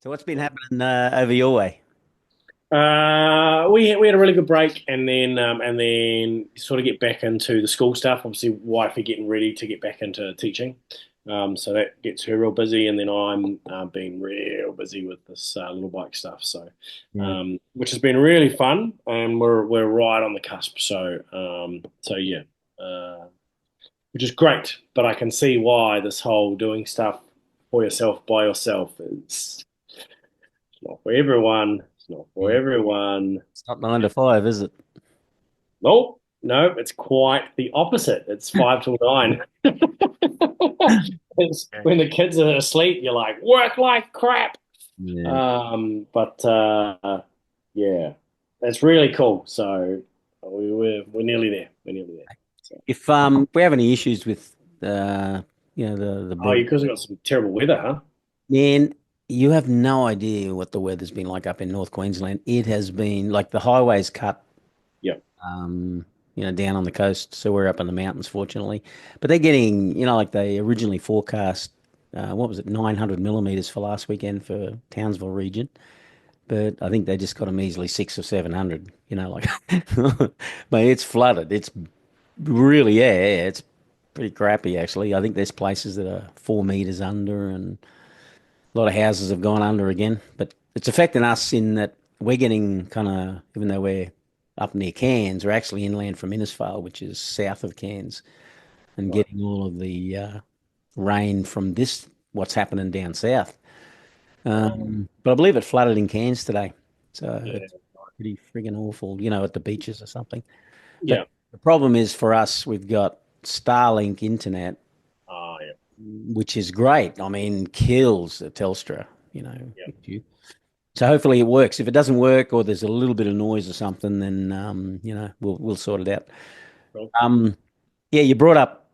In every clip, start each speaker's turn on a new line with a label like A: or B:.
A: So what's been happening over your way?
B: We had a really good break, and then sort of get back into the school stuff. Obviously, wifey getting ready to get back into teaching, so that gets her real busy, and then I'm being real busy with this little bike stuff. So,
A: Yeah.
B: which has been really fun, and we're right on the cusp. So yeah, which is great. But I can see why this whole doing stuff for yourself by yourself is not for everyone. It's not for
A: Yeah.
B: everyone.
A: It's not 9 to 5, is it?
B: Nope, no, it's quite the opposite. It's 5 till 9. It's
A: Okay.
B: when the kids are asleep, you're like, work like crap.
A: Yeah.
B: But yeah, it's really cool. So we're nearly there. We're nearly there. So,
A: If we have any issues with the
B: oh,
A: big
B: you guys have got some terrible weather, huh?
A: man, you have no idea what the weather's been like up in North Queensland. It has been like the highways cut
B: Yep.
A: um, down on the coast, so we're up in the mountains, fortunately. But they're getting, like they originally forecast, what was it, 900 millimeters for last weekend for Townsville region. But I think they just got a measly 600 or 700. Like, but it's flooded. It's really, yeah, it's pretty crappy actually. I think there's places that are 4 meters under, and a lot of houses have gone under again. But it's affecting us in that we're getting kind of, even though we're up near Cairns, we're actually inland from Innisfail, which is south of Cairns, and
B: Right.
A: getting all of the rain from what's happening down south. But I believe it flooded in Cairns today. So
B: Yeah.
A: it's pretty friggin' awful, at the beaches or something. But
B: Yeah.
A: the problem is for us, we've got Starlink internet,
B: Yeah.
A: which is great. I mean, kills the Telstra, you know.
B: Yeah.
A: So hopefully it works. If it doesn't work or there's a little bit of noise or something, then we'll sort it out.
B: Cool.
A: Um, yeah, you brought up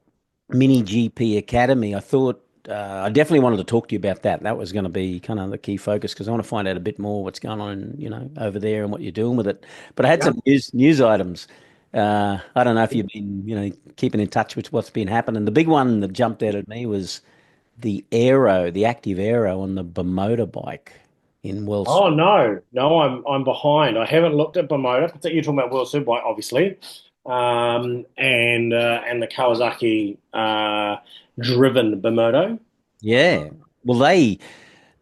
A: MiniGP Academy. I thought I definitely wanted to talk to you about that. That was going to be kind of the key focus because I want to find out a bit more what's going on, over there and what you're doing with it. But I had
B: Yeah.
A: some news items. I don't know if you've been, keeping in touch with what's been happening. The big one that jumped out at me was the active aero on the Moto bike in Wells.
B: Oh no, no, I'm behind. I haven't looked at Moto. You're talking about World Superbike, obviously, and the Kawasaki driven Moto.
A: Yeah. Well,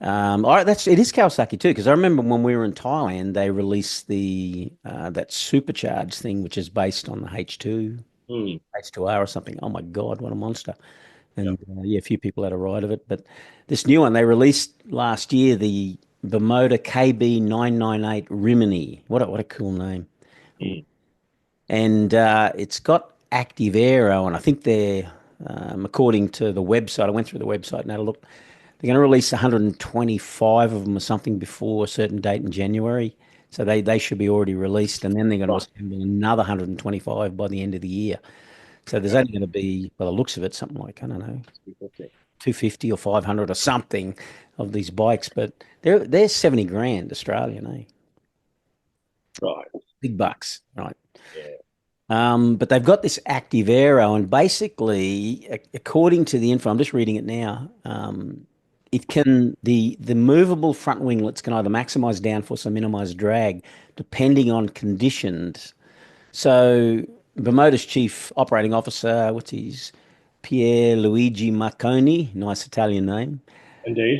A: all right, it is Kawasaki too, because I remember when we were in Thailand, they released the that supercharged thing, which is based on the
B: Hmm.
A: H2R or something. Oh my God, what a monster!
B: Yep.
A: And yeah, a few people had a ride of it, but this new one they released last year, the Motor KB 998 Rimini. What a cool name!
B: Hmm.
A: And it's got active aero, and I think they're according to the website. I went through the website and had a look. They're going to release 125 of them or something before a certain date in January. So they should be already released, and then they're going to
B: Right.
A: assemble another 125 by the end of the year. So there's
B: Okay.
A: only going to be, by the looks of it, something like, I don't know,
B: Okay.
A: 250 or 500 or something of these bikes, but they're 70 grand Australian, eh?
B: Right.
A: Big bucks, right?
B: Yeah.
A: But they've got this active aero, and basically, according to the info, I'm just reading it now. The movable front winglets can either maximize downforce or minimize drag, depending on conditions. So, Bermuda's chief operating officer, what's his Pier Luigi Marconi, nice Italian name.
B: Indeed.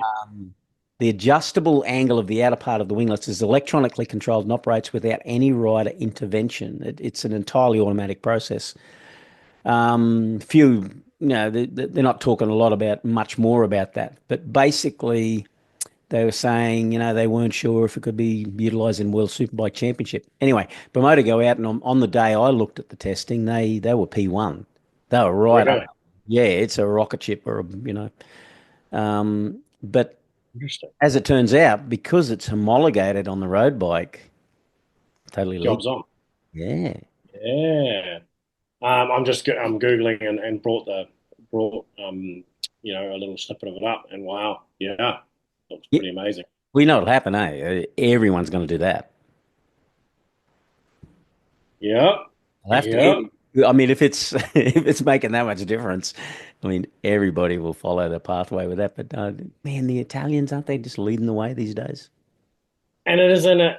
A: The adjustable angle of the outer part of the winglets is electronically controlled and operates without any rider intervention. It's an entirely automatic process. Few, they're not talking a lot about much more about that, but basically they were saying, they weren't sure if it could be utilised in World Superbike Championship. Anyway, Promoter go out and on the day I looked at the testing, they were P1. They were right
B: Really
A: up. Yeah, it's a rocket ship or but
B: interesting.
A: as it turns out, because it's homologated on the road bike, totally legal.
B: Jobs on.
A: Yeah.
B: Yeah. I'm googling and brought a little snippet of it up, and wow, yeah, looks
A: Yeah.
B: pretty amazing.
A: We know it'll happen, eh? Everyone's going to do that.
B: Yep.
A: I'll have to.
B: Yep.
A: I mean, if it's if it's making that much difference, I mean, everybody will follow the pathway with that, but man, the Italians aren't they just leading the way these days?
B: And it is in it,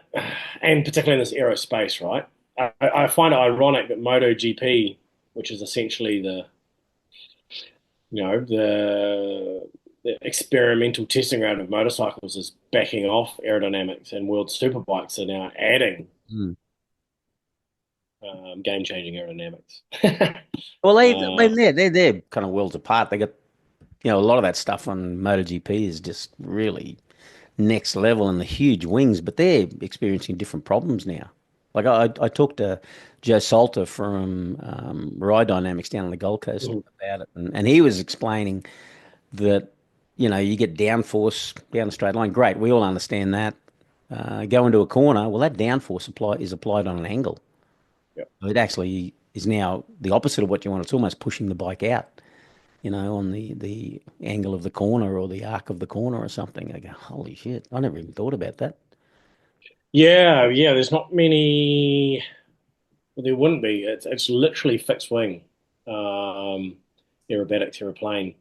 B: and particularly in this aerospace, right? I find it ironic that MotoGP, which is essentially the experimental testing ground of motorcycles, is backing off aerodynamics, and world superbikes are now adding
A: Hmm.
B: game-changing aerodynamics.
A: Well, I
B: uh,
A: mean, they're kind of worlds apart. They got a lot of that stuff on MotoGP is just really next level and the huge wings, but they're experiencing different problems now. Like I talked to Joe Salter from Ride Dynamics down on the Gold Coast
B: mhm.
A: about it, and he was explaining that you get downforce down a straight line. Great, we all understand that. Go into a corner, well, that downforce is applied on an angle.
B: Yeah.
A: It actually is now the opposite of what you want. It's almost pushing the bike out, on the angle of the corner or the arc of the corner or something. I go, holy shit! I never even thought about that.
B: Yeah, yeah. There's not many. Well, there wouldn't be. It's literally fixed wing, um, aerobatics, aeroplane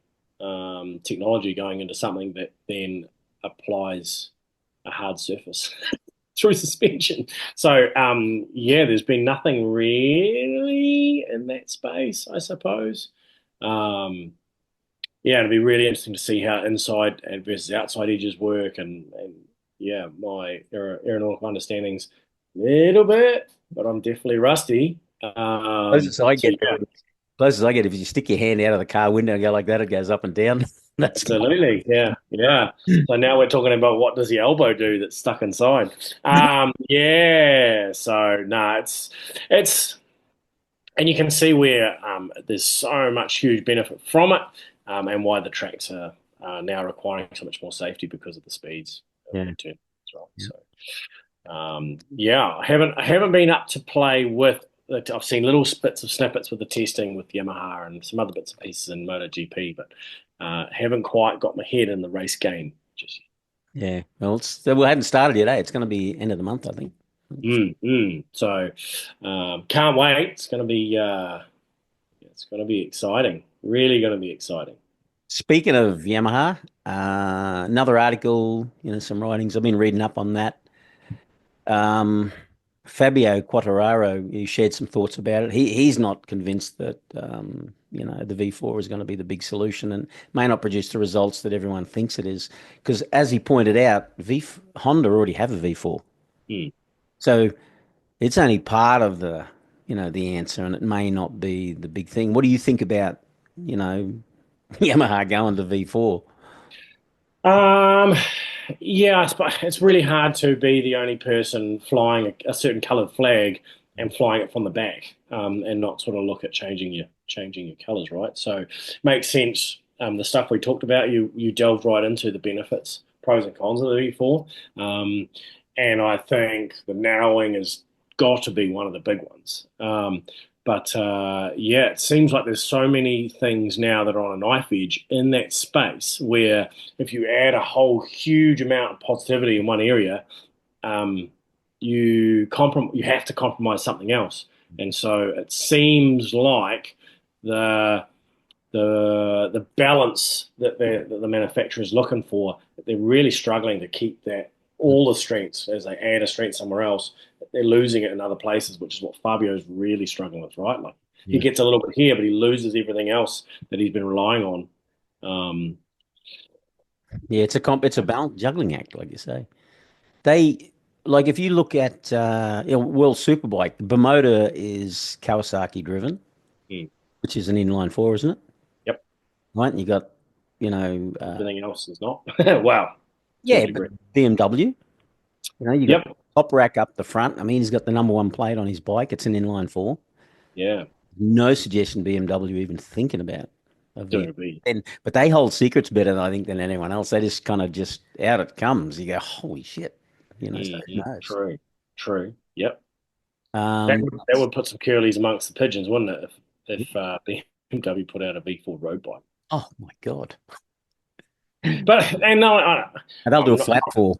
B: technology going into something that then applies a hard surface through suspension. So yeah, there's been nothing really in that space, I suppose. Um, yeah, it'd be really interesting to see how inside and versus outside edges work, and yeah, my aeronautical understanding's a little bit, but I'm definitely rusty.
A: Closest I
B: So
A: get to
B: yeah,
A: it, closest I get, if you stick your hand out of the car window and go like that, it goes up and down. That's
B: absolutely, yeah, yeah. So now we're talking about what does the elbow do that's stuck inside. Yeah. So no, it's and you can see where there's so much huge benefit from it, and why the tracks are now requiring so much more safety because of the speeds
A: yeah.
B: and turn as well. So yeah, I haven't been up to play with. I've seen little bits of snippets with the testing with Yamaha and some other bits and pieces in MotoGP, but haven't quite got my head in the race game just
A: Yeah. Well, we haven't started yet, eh? It's going to be end of the month, I think.
B: yet. So can't wait. It's going to be exciting. Really going to be exciting.
A: Speaking of Yamaha, another article, some writings. I've been reading up on that. Um, Fabio Quattararo, he shared some thoughts about it. He's not convinced that the V4 is going to be the big solution and may not produce the results that everyone thinks it is. Because as he pointed out, Honda already have a V4,
B: Mm.
A: so it's only part of the answer, and it may not be the big thing. What do you think about you know Yamaha going to V4?
B: Um, yeah, I suppose it's really hard to be the only person flying a certain coloured flag and flying it from the back, and not sort of look at changing your colours, right? So makes sense. The stuff we talked about, you delved right into the benefits, pros and cons of the V4, and I think the narrowing has got to be one of the big ones. But yeah, it seems like there's so many things now that are on a knife edge in that space where if you add a whole huge amount of positivity in one area, um, you have to compromise something else. And so it seems like the the balance that the manufacturer is looking for, that they're really struggling to keep that all the strengths as they add a strength somewhere else. They're losing it in other places, which is what Fabio's really struggling with, right? Like he
A: Yeah.
B: gets a little bit here, but he loses everything else that he's been relying on. Um,
A: Yeah, it's a balance juggling act, like you say. They like if you look at World Superbike, Bermuda is Kawasaki driven,
B: hmm,
A: which is an inline four, isn't it?
B: yep,
A: Right? And you got, you know, uh,
B: everything else is not. Wow, to a
A: yeah, but
B: degree.
A: BMW, you got
B: Yep,
A: top rack up the front. I mean, he's got the number one plate on his bike. It's an inline four.
B: yeah,
A: No suggestion BMW even thinking about a
B: doing
A: V.
B: a B.
A: But they hold secrets better, I think, than anyone else. They just kind of just out it comes. You go, holy shit, so who knows?
B: True, true. Yep. That
A: Um,
B: would that would put some curlies amongst the pigeons, wouldn't it? If BMW put out a V4 road bike.
A: oh my God.
B: But and no,
A: And they'll do a
B: I'm not.
A: flat four.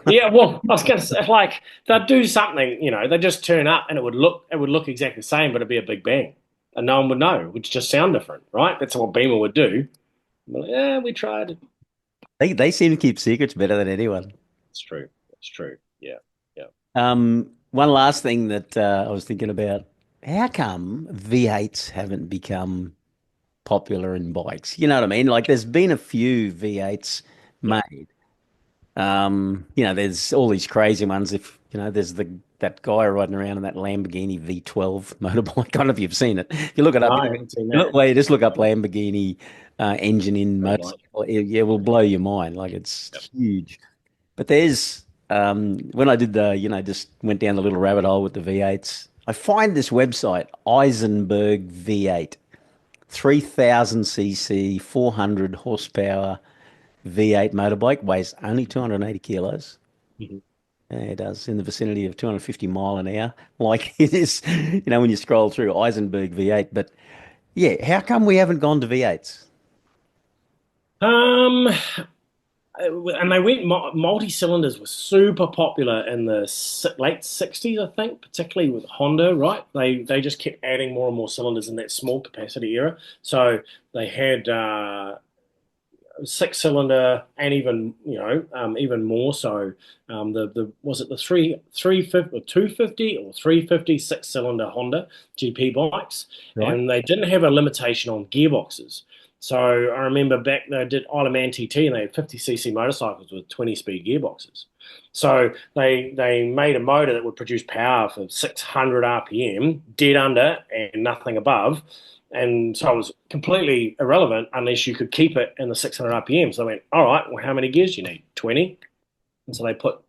B: Yeah, well, I was going to say like they'd do something. They just turn up and it would look exactly the same, but it'd be a big bang. and no one would know. It would just sound different, right? That's what Beamer would do. Like, yeah, we tried.
A: They seem to keep secrets better than anyone.
B: It's true. It's true. Yeah. Yeah.
A: One last thing that I was thinking about: how come V8s haven't become popular in bikes? You know what I mean? Like, there's been a few V8s
B: Yeah.
A: made. There's all these crazy ones. If there's that guy riding around in that Lamborghini V12 motorbike. I don't know if you've seen it. If you look it
B: No,
A: up,
B: I haven't seen
A: look,
B: that.
A: wait, just look up Lamborghini engine in
B: Very like.
A: motorcycle. It will blow your mind. Like, it's
B: Yep.
A: huge. But there's when I did just went down the little rabbit hole with the V8s. I find this website, Eisenberg V8, 3000 cc, 400 horsepower V8 motorbike, weighs only 280 kilos.
B: Mhm.
A: Yeah, it does, in the vicinity of 250 mile an hour. Like, it is, when you scroll through Eisenberg V8. But yeah, how come we haven't gone to V8s?
B: Um, and they went multi-cylinders were super popular in the late 60s, I think, particularly with Honda, right? They just kept adding more and more cylinders in that small capacity era. So they had six cylinder and even even more so the was it the 350 or 250 or 350 cylinder Honda GP bikes,
A: Right.
B: and they didn't have a limitation on gearboxes. So I remember back they did Isle of Man TT and they had 50 cc motorcycles with 20 speed gearboxes. So they made a motor that would produce power for 600 RPM, dead under and nothing above, and so it was completely irrelevant unless you could keep it in the 600 RPM. So I went, all right, well, how many gears do you need? 20. And so they put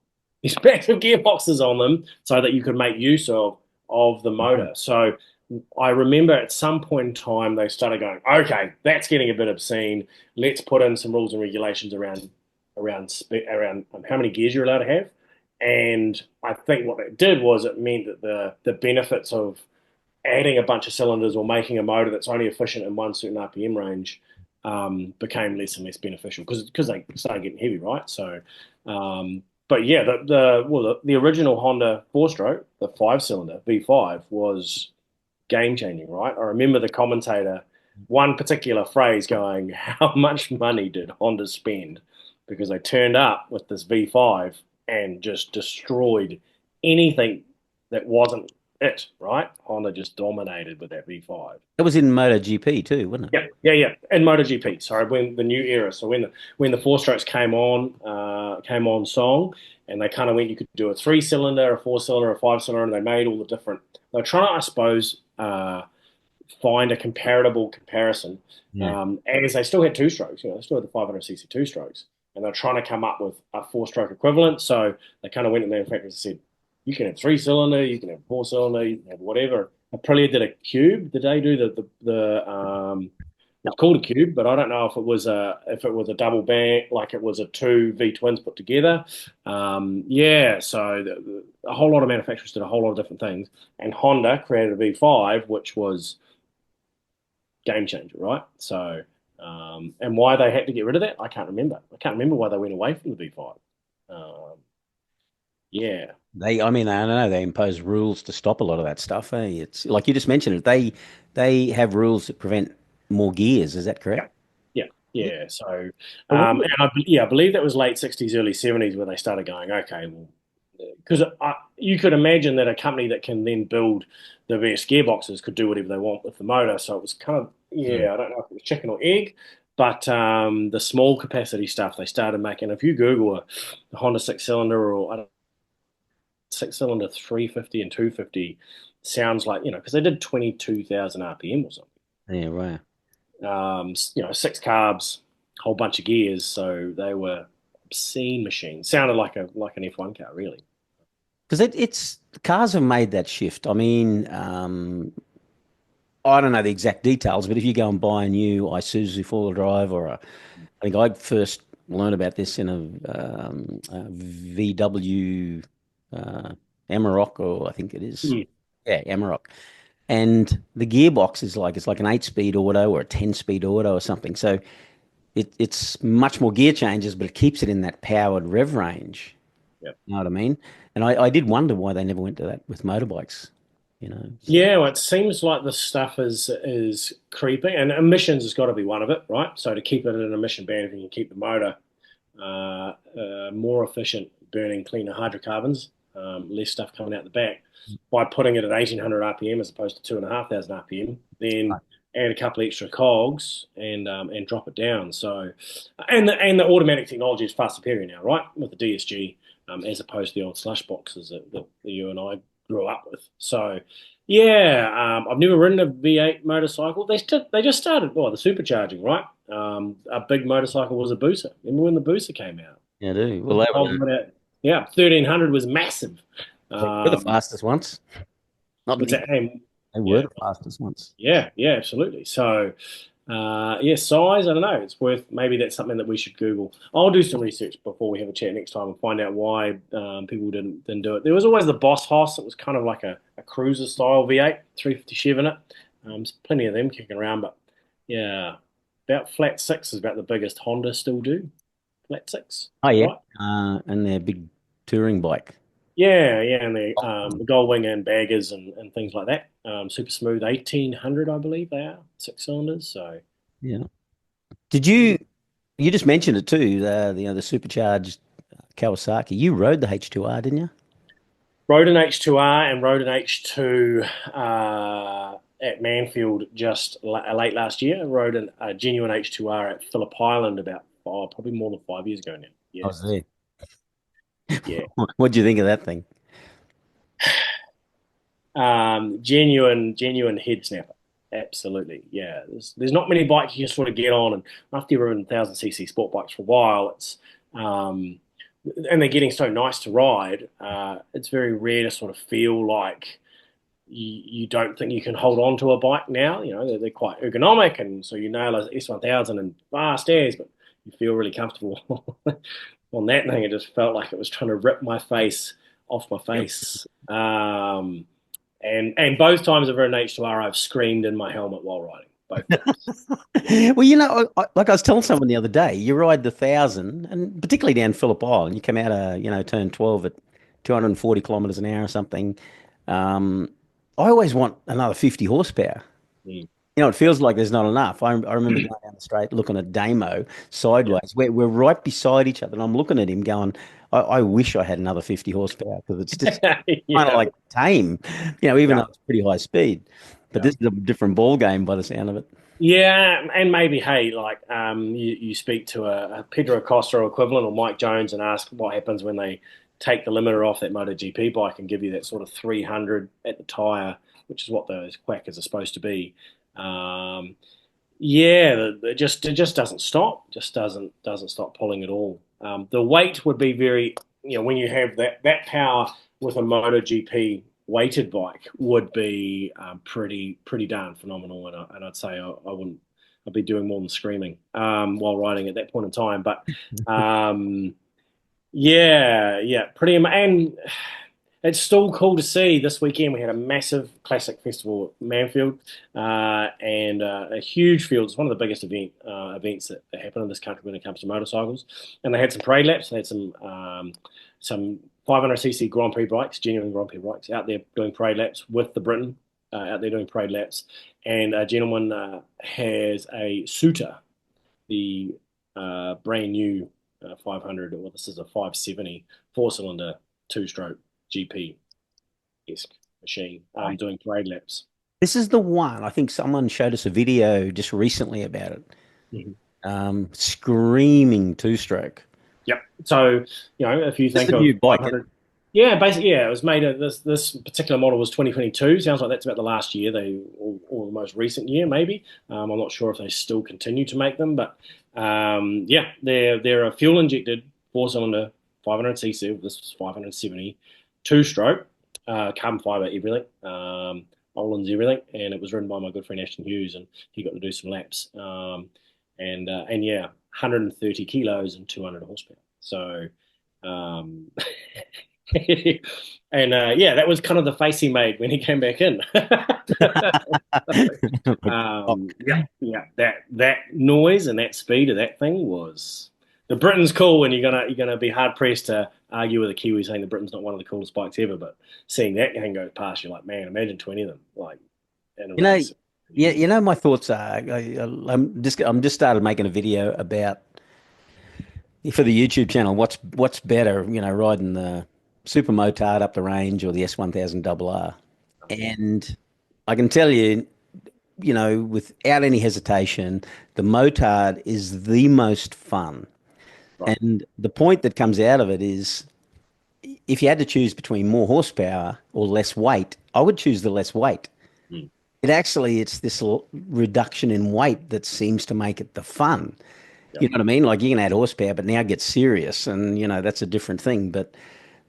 B: these massive gearboxes on them so that you could make use of the motor. So I remember at some point in time they started going, okay, that's getting a bit obscene. Let's put in some rules and regulations around how many gears you're allowed to have. And I think what that did was it meant that the benefits of adding a bunch of cylinders or making a motor that's only efficient in one certain RPM range became less and less beneficial because they started getting heavy, right? So, but yeah, the original Honda four stroke, the 5 cylinder V5 was game changing, right? I remember the commentator, one particular phrase going, "How much money did Honda spend?" Because they turned up with this V5 and just destroyed anything that wasn't it, right? Honda just dominated with that V5.
A: That was in MotoGP too, wasn't it?
B: Yeah, yeah, yeah. And MotoGP, sorry, when the new era. So when the four strokes came on song, and they kind of went, you could do a 3 cylinder, a 4 cylinder, a 5 cylinder, and they made all the different. They're trying to, I suppose, find a comparable comparison.
A: Yeah.
B: As they still had two strokes, they still had the 500 cc two strokes, and they're trying to come up with a four-stroke equivalent. So they kind of went to manufacturers and said, you can have 3 cylinder, you can have 4 cylinder, you can have whatever. Aprilia did a cube. Did they do the it was called a cube, but I don't know if it was a double bank, like it was a two V twins put together. Yeah, so a whole lot of manufacturers did a whole lot of different things, and Honda created a V5, which was game changer, right? So, and why they had to get rid of that, I can't remember. I can't remember why they went away from the V5. Yeah,
A: I mean, I don't know. They impose rules to stop a lot of that stuff. It's like you just mentioned it. They have rules that prevent more gears. Is that
B: yeah,
A: correct?
B: yeah,
A: Yeah.
B: yeah. So,
A: I wonder.
B: I believe that was late 60s, early 70s where they started going, okay, well, because you could imagine that a company that can then build the best gearboxes could do whatever they want with the motor. So it was kind of,
A: Hmm.
B: yeah, I don't know if it was chicken or egg, but the small capacity stuff they started making. If you Google a Honda 6 cylinder or I don't 6 cylinder 350 and 250, sounds like, because they did 22,000 RPM or something.
A: Yeah, right.
B: Six carbs, whole bunch of gears. So they were obscene machines. Sounded like an F1 car, really.
A: Because it's the cars have made that shift. I mean, I don't know the exact details, but if you go and buy a new Isuzu four-wheel drive I think I first learned about this in a VW uh, Amarok, or I think it is.
B: Mm,
A: Yeah, Amarok. And the gearbox is like it's like an 8 speed auto or a 10 speed auto or something. So it's much more gear changes, but it keeps it in that powered rev range.
B: yeah.
A: You know what I mean? And I did wonder why they never went to that with motorbikes. So
B: Yeah, well, it seems like the stuff is creeping, and emissions has got to be one of it, right? So to keep it in an emission band, if you can keep the motor more efficient, burning cleaner hydrocarbons, less stuff coming out the back, by putting it at 1800 RPM as opposed to 2,500 RPM, then add a couple extra cogs and drop it down. So, and the automatic technology is far superior now, right? With the DSG, as opposed to the old slush boxes that you and I grew up with. So, yeah, I've never ridden a V8 motorcycle. They just started, well, the supercharging, right? A big motorcycle was a Booster. Remember when the Booster came out?
A: yeah, I do. Well, they were
B: Yeah, 1300 was massive.
A: the
B: Um,
A: fastest once. Not
B: what's that? Hey,
A: they were
B: yeah,
A: the fastest once.
B: yeah, absolutely. So, yeah, size, I don't know. It's worth, maybe that's something that we should Google. I'll do some research before we have a chat next time and find out why people didn't do it. There was always the Boss Hoss. It was kind of like a cruiser style V8, 350 Chev in it. There's plenty of them kicking around, but yeah, about flat six is about the biggest Honda still do. Flat six,
A: Oh yeah,
B: right?
A: and their big touring bike.
B: Yeah, and the Gold Wing and baggers and things like that. Super smooth, 1800, I believe they are, six cylinders. So
A: Yeah. Did you? You just mentioned it too. The supercharged Kawasaki. You rode the H2R, didn't you?
B: rode an H2R and rode an H2 at Manfield just late last year. Rode a genuine H2R at Phillip Island about probably more than 5 years ago now.
A: I
B: Yeah,
A: was there.
B: yeah.
A: What do you think of that thing?
B: Genuine head snapper. Absolutely, yeah. There's not many bikes you can sort of get on, and after you've ridden 1000cc sport bikes for a while, um, and they're getting so nice to ride. It's very rare to sort of feel like you don't think you can hold on to a bike now. They're quite ergonomic, and so you nail a S1000 and fast as, but you feel really comfortable on that thing. It just felt like it was trying to rip my face off my
A: Yep.
B: face. And both times I've ridden H2R, I've screamed in my helmet while riding. Both times.
A: Well, like I was telling someone the other day, you ride the 1,000, and particularly down Phillip Island, you come out turn 12 at 240 kilometers an hour or something. Um, I always want another 50 horsepower.
B: Mm.
A: It feels like there's not enough. I remember going down the straight looking at Damo
B: Yeah.
A: sideways. We're right beside each other, and I'm looking at him going, I wish I had another 50 horsepower because it's just kind of
B: Yeah.
A: like tame, even
B: Yeah.
A: though it's pretty high speed. But
B: Yeah.
A: this is a different ball game by the sound of it.
B: Yeah, and maybe, hey, like you speak to a Pedro Acosta equivalent or Mike Jones and ask what happens when they take the limiter off that MotoGP bike and give you that sort of 300 at the tyre, which is what those quackers are supposed to be. Um, yeah, it just doesn't stop. Just doesn't stop pulling at all. The weight would be very, when you have that power with a MotoGP weighted bike would be pretty darn phenomenal. And I'd say I wouldn't. I'd be doing more than screaming while riding at that point in time. But um, yeah, pretty. And it's still cool to see. This weekend we had a massive classic festival at Manfield and a huge field. It's one of the biggest events that happen in this country when it comes to motorcycles. And they had some parade laps. They had some 500cc Grand Prix bikes, genuine Grand Prix bikes, out there doing parade laps with the Britain out there doing parade laps. And a gentleman has a Suter, the brand new 500, or this is a 570 four-cylinder two-stroke GP-esque machine doing parade laps.
A: This is the one. I think someone showed us a video just recently about it.
B: Mhm.
A: Screaming two-stroke.
B: Yep. So, if you
A: This is
B: think
A: the
B: of
A: new bike.
B: 500, yeah, basically, yeah, it was made. This particular model was 2022. Sounds like that's about the last year, or the most recent year, maybe. I'm not sure if they still continue to make them, but yeah, they're a fuel injected four-cylinder 500cc. This was 570 two-stroke, carbon fiber, everything, Olin's everything, and it was ridden by my good friend Ashton Hughes, and he got to do some laps. And yeah, 130 kilos and 200 horsepower. So, um, and yeah, that was kind of the face he made when he came back in. Yeah, that noise and that speed of that thing was. The Britain's cool, and you're gonna be hard pressed to argue with a Kiwi saying that Britain's not one of the coolest bikes ever, but seeing that thing go past, you're like, man, imagine 20 of them like in a
A: You know,
B: race.
A: yeah, my thoughts are I'm just started making a video about for the YouTube channel. What's better, riding the Super Motard up the range or the S1000 RR? And I can tell you, without any hesitation, the Motard is the most fun.
B: Right.
A: And the point that comes out of it is if you had to choose between more horsepower or less weight, I would choose the less weight.
B: Mm.
A: It's this reduction in weight that seems to make it the fun. You
B: Yep.
A: know what I mean? Like you can add horsepower, but now get serious, and that's a different thing. But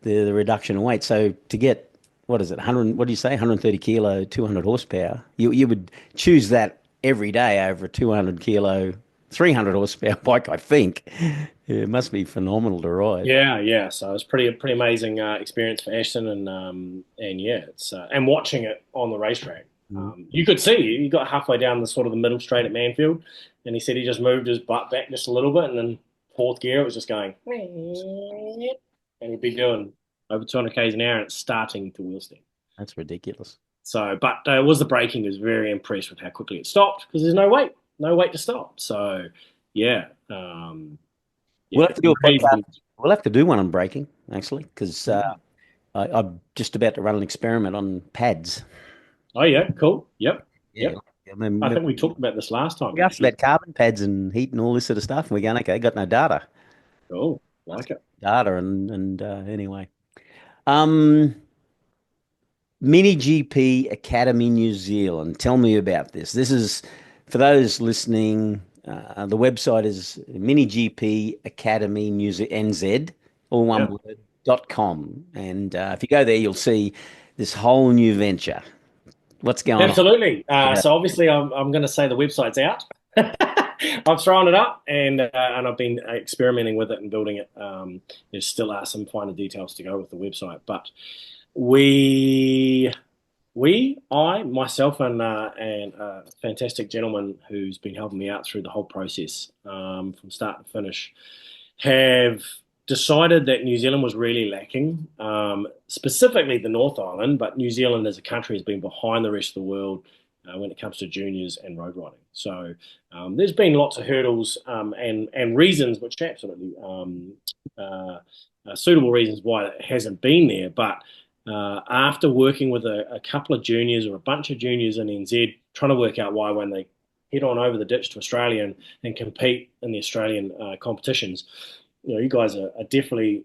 A: the reduction in weight. So to get what is it, 100? What do you say? 130 kilo, 200 horsepower. You would choose that every day over a 200 kilo, 300 horsepower bike. I think it must be phenomenal to ride.
B: Yeah, yeah. So it's pretty amazing experience for Ashton, and yeah, it's and watching it on the racetrack,
A: Mm.
B: you could see he got halfway down the sort of the middle straight at Manfield, and he said he just moved his butt back just a little bit, and then fourth gear it was just going, and he'd be doing over 200 k's an hour, and it's starting to wheel steam.
A: That's ridiculous.
B: So, but it was the braking. He was very impressed with how quickly it stopped because there's no weight to stop. So, yeah,
A: We'll
B: yeah,
A: have to do a podcast.
B: really.
A: We'll have to do one on braking, actually, because
B: Yeah.
A: I'm just about to run an experiment on pads.
B: Oh yeah, cool. Yep,
A: Yeah.
B: yep.
A: I mean,
B: I think we talked about this last time
A: we asked
B: actually.
A: about carbon pads and heat and all this sort of stuff, and we're going, okay, got no data.
B: Cool, like it.
A: Data and anyway. Um, MiniGP Academy New Zealand. Tell me about this. This is for those listening. The website is MiniGP Academy New NZ, all one
B: Yeah,
A: word, .com. And if you go there, you'll see this whole new venture. What's going on?
B: absolutely.
A: Yeah,
B: So obviously, I'm going to say the website's out. I've thrown it up and I've been experimenting with it and building it. There still are some finer details to go with the website, but we I, myself, and a fantastic gentleman who's been helping me out through the whole process from start to finish, have decided that New Zealand was really lacking, specifically the North Island, but New Zealand as a country has been behind the rest of the world when it comes to juniors and road riding. So there's been lots of hurdles and reasons, which are absolutely suitable reasons why it hasn't been there, but after working with a couple of juniors or a bunch of juniors in NZ, trying to work out why when they head on over the ditch to Australia and compete in the Australian competitions, you guys are definitely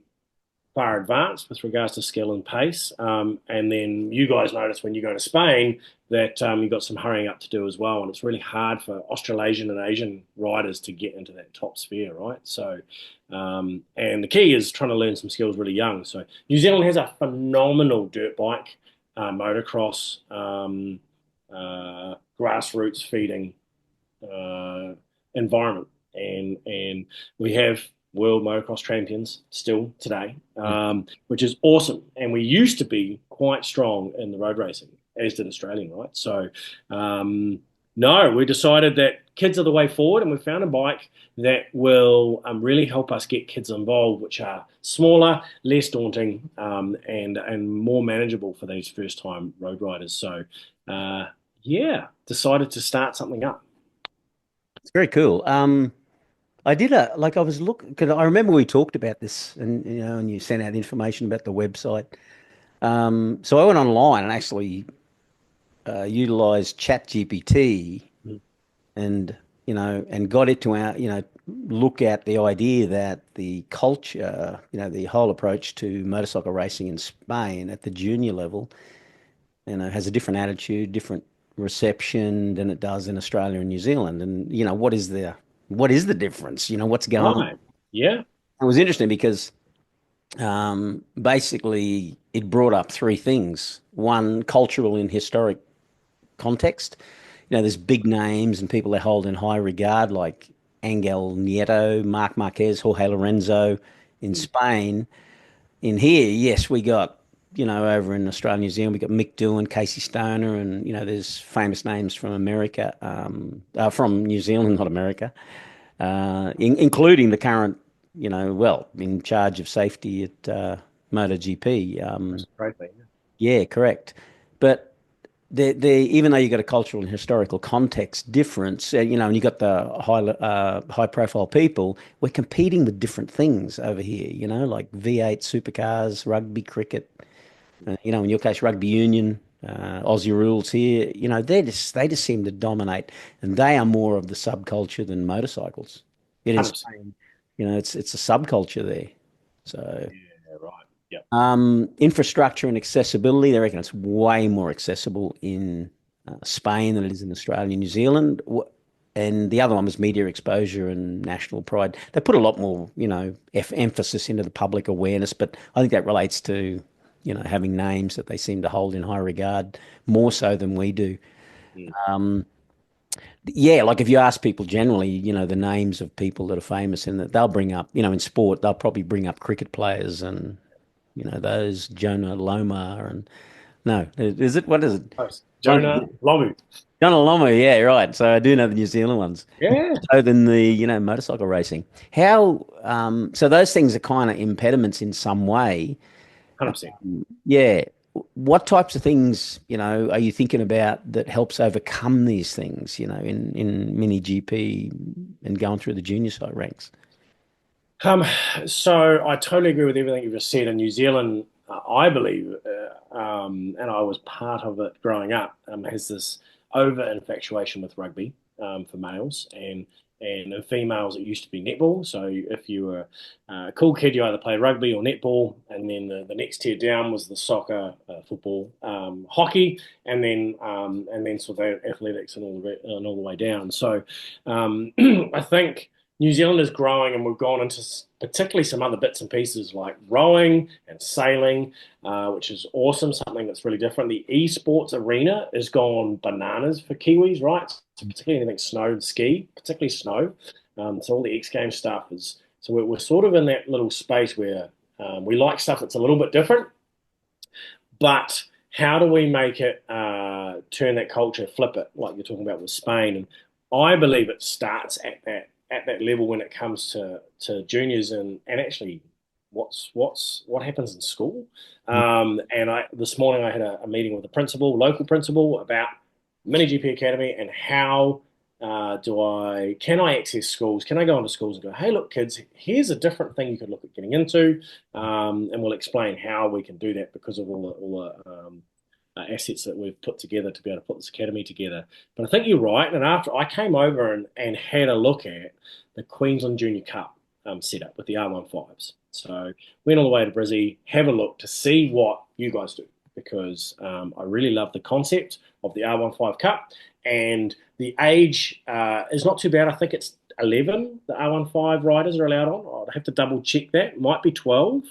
B: far advanced with regards to skill and pace. And then you guys notice when you go to Spain that you've got some hurrying up to do as well. And it's really hard for Australasian and Asian riders to get into that top sphere, right? So, and the key is trying to learn some skills really young. So New Zealand has a phenomenal dirt bike, motocross, grassroots feeding environment, and we have world motocross champions still today, which is awesome. And we used to be quite strong in the road racing, as did Australian, right? So, no, we decided that kids are the way forward, and we found a bike that will really help us get kids involved, which are smaller, less daunting, and more manageable for these first time road riders. So, yeah, decided to start something up.
A: it's very cool. I did I was looking because I remember we talked about this, and and you sent out information about the website. So I went online and actually utilized ChatGPT and and got it to look at the idea that the culture, the whole approach to motorcycle racing in Spain at the junior level, has a different attitude, different reception than it does in Australia and New Zealand. And what is the difference? What's going on?
B: Right. Yeah.
A: It was interesting because basically it brought up three things. One, cultural and historic context. There's big names and people they hold in high regard, like Angel Nieto, Marc Marquez, Jorge Lorenzo in Spain. In here, yes, we got, over in Australia, New Zealand, we got Mick Doohan, Casey Stoner, and, there's famous names from America, from New Zealand, not America, including the current well, in charge of safety at MotoGP.
B: That's a great thing.
A: Yeah, correct. But even though you got a cultural and historical context difference, and you got the high profile people, we're competing with different things over here. Like V8 supercars, rugby, cricket. In your case, rugby union, Aussie rules here. They just seem to dominate, and they are more of the subculture than motorcycles. Yet in
B: 100%.
A: Spain, it's a subculture there. So.
B: Yeah, right. Yep.
A: Infrastructure and accessibility, they reckon it's way more accessible in Spain than it is in Australia and New Zealand. And the other one was media exposure and national pride. They put a lot more, emphasis into the public awareness, but I think that relates to, having names that they seem to hold in high regard more so than we do.
B: Mm.
A: Yeah, like if you ask people generally, the names of people that are famous in that they'll bring up, in sport, they'll probably bring up cricket players and those Jonah Loma and no, is it what is it?
B: Close.
A: One of
B: Jonah Lomu.
A: Jonah Loma, yeah, right. So I do know the New Zealand ones.
B: Yeah,
A: So than the motorcycle racing. How so those things are kind of impediments in some way.
B: 100%.
A: Yeah. What types of things, are you thinking about that helps overcome these things, in mini GP and going through the junior side ranks?
B: Um, so I totally agree with everything you've just said. In New Zealand, I believe, and I was part of it growing up, has this over infatuation with rugby for males, and in females it used to be netball. So if you were a cool kid, you either played rugby or netball, and then the next tier down was the soccer, football, hockey, and then sort of athletics and all the way down. So I think. New Zealand is growing, and we've gone into particularly some other bits and pieces like rowing and sailing, which is awesome, something that's really different. The esports arena has gone bananas for Kiwis, right? So particularly anything snow and ski, particularly snow. So all the X Games stuff is, so we're sort of in that little space where we like stuff that's a little bit different, but how do we make it turn that culture, flip it, like you're talking about with Spain? And I believe it starts at that level when it comes to juniors and actually what happens in school. And this morning I had a meeting with the principal, local principal, about MiniGP Academy and how can I access schools? Can I go into schools and go, hey, look, kids, here's a different thing you could look at getting into, and we'll explain how we can do that because of all the assets that we've put together to be able to put this academy together. But I think you're right. And after I came over and had a look at the Queensland Junior Cup setup with the R15s. So went all the way to Brizzy, have a look to see what you guys do because I really love the concept of the R15 Cup. And the age is not too bad. I think it's 11 the R15 riders are allowed on. I'd have to double check that. It might be 12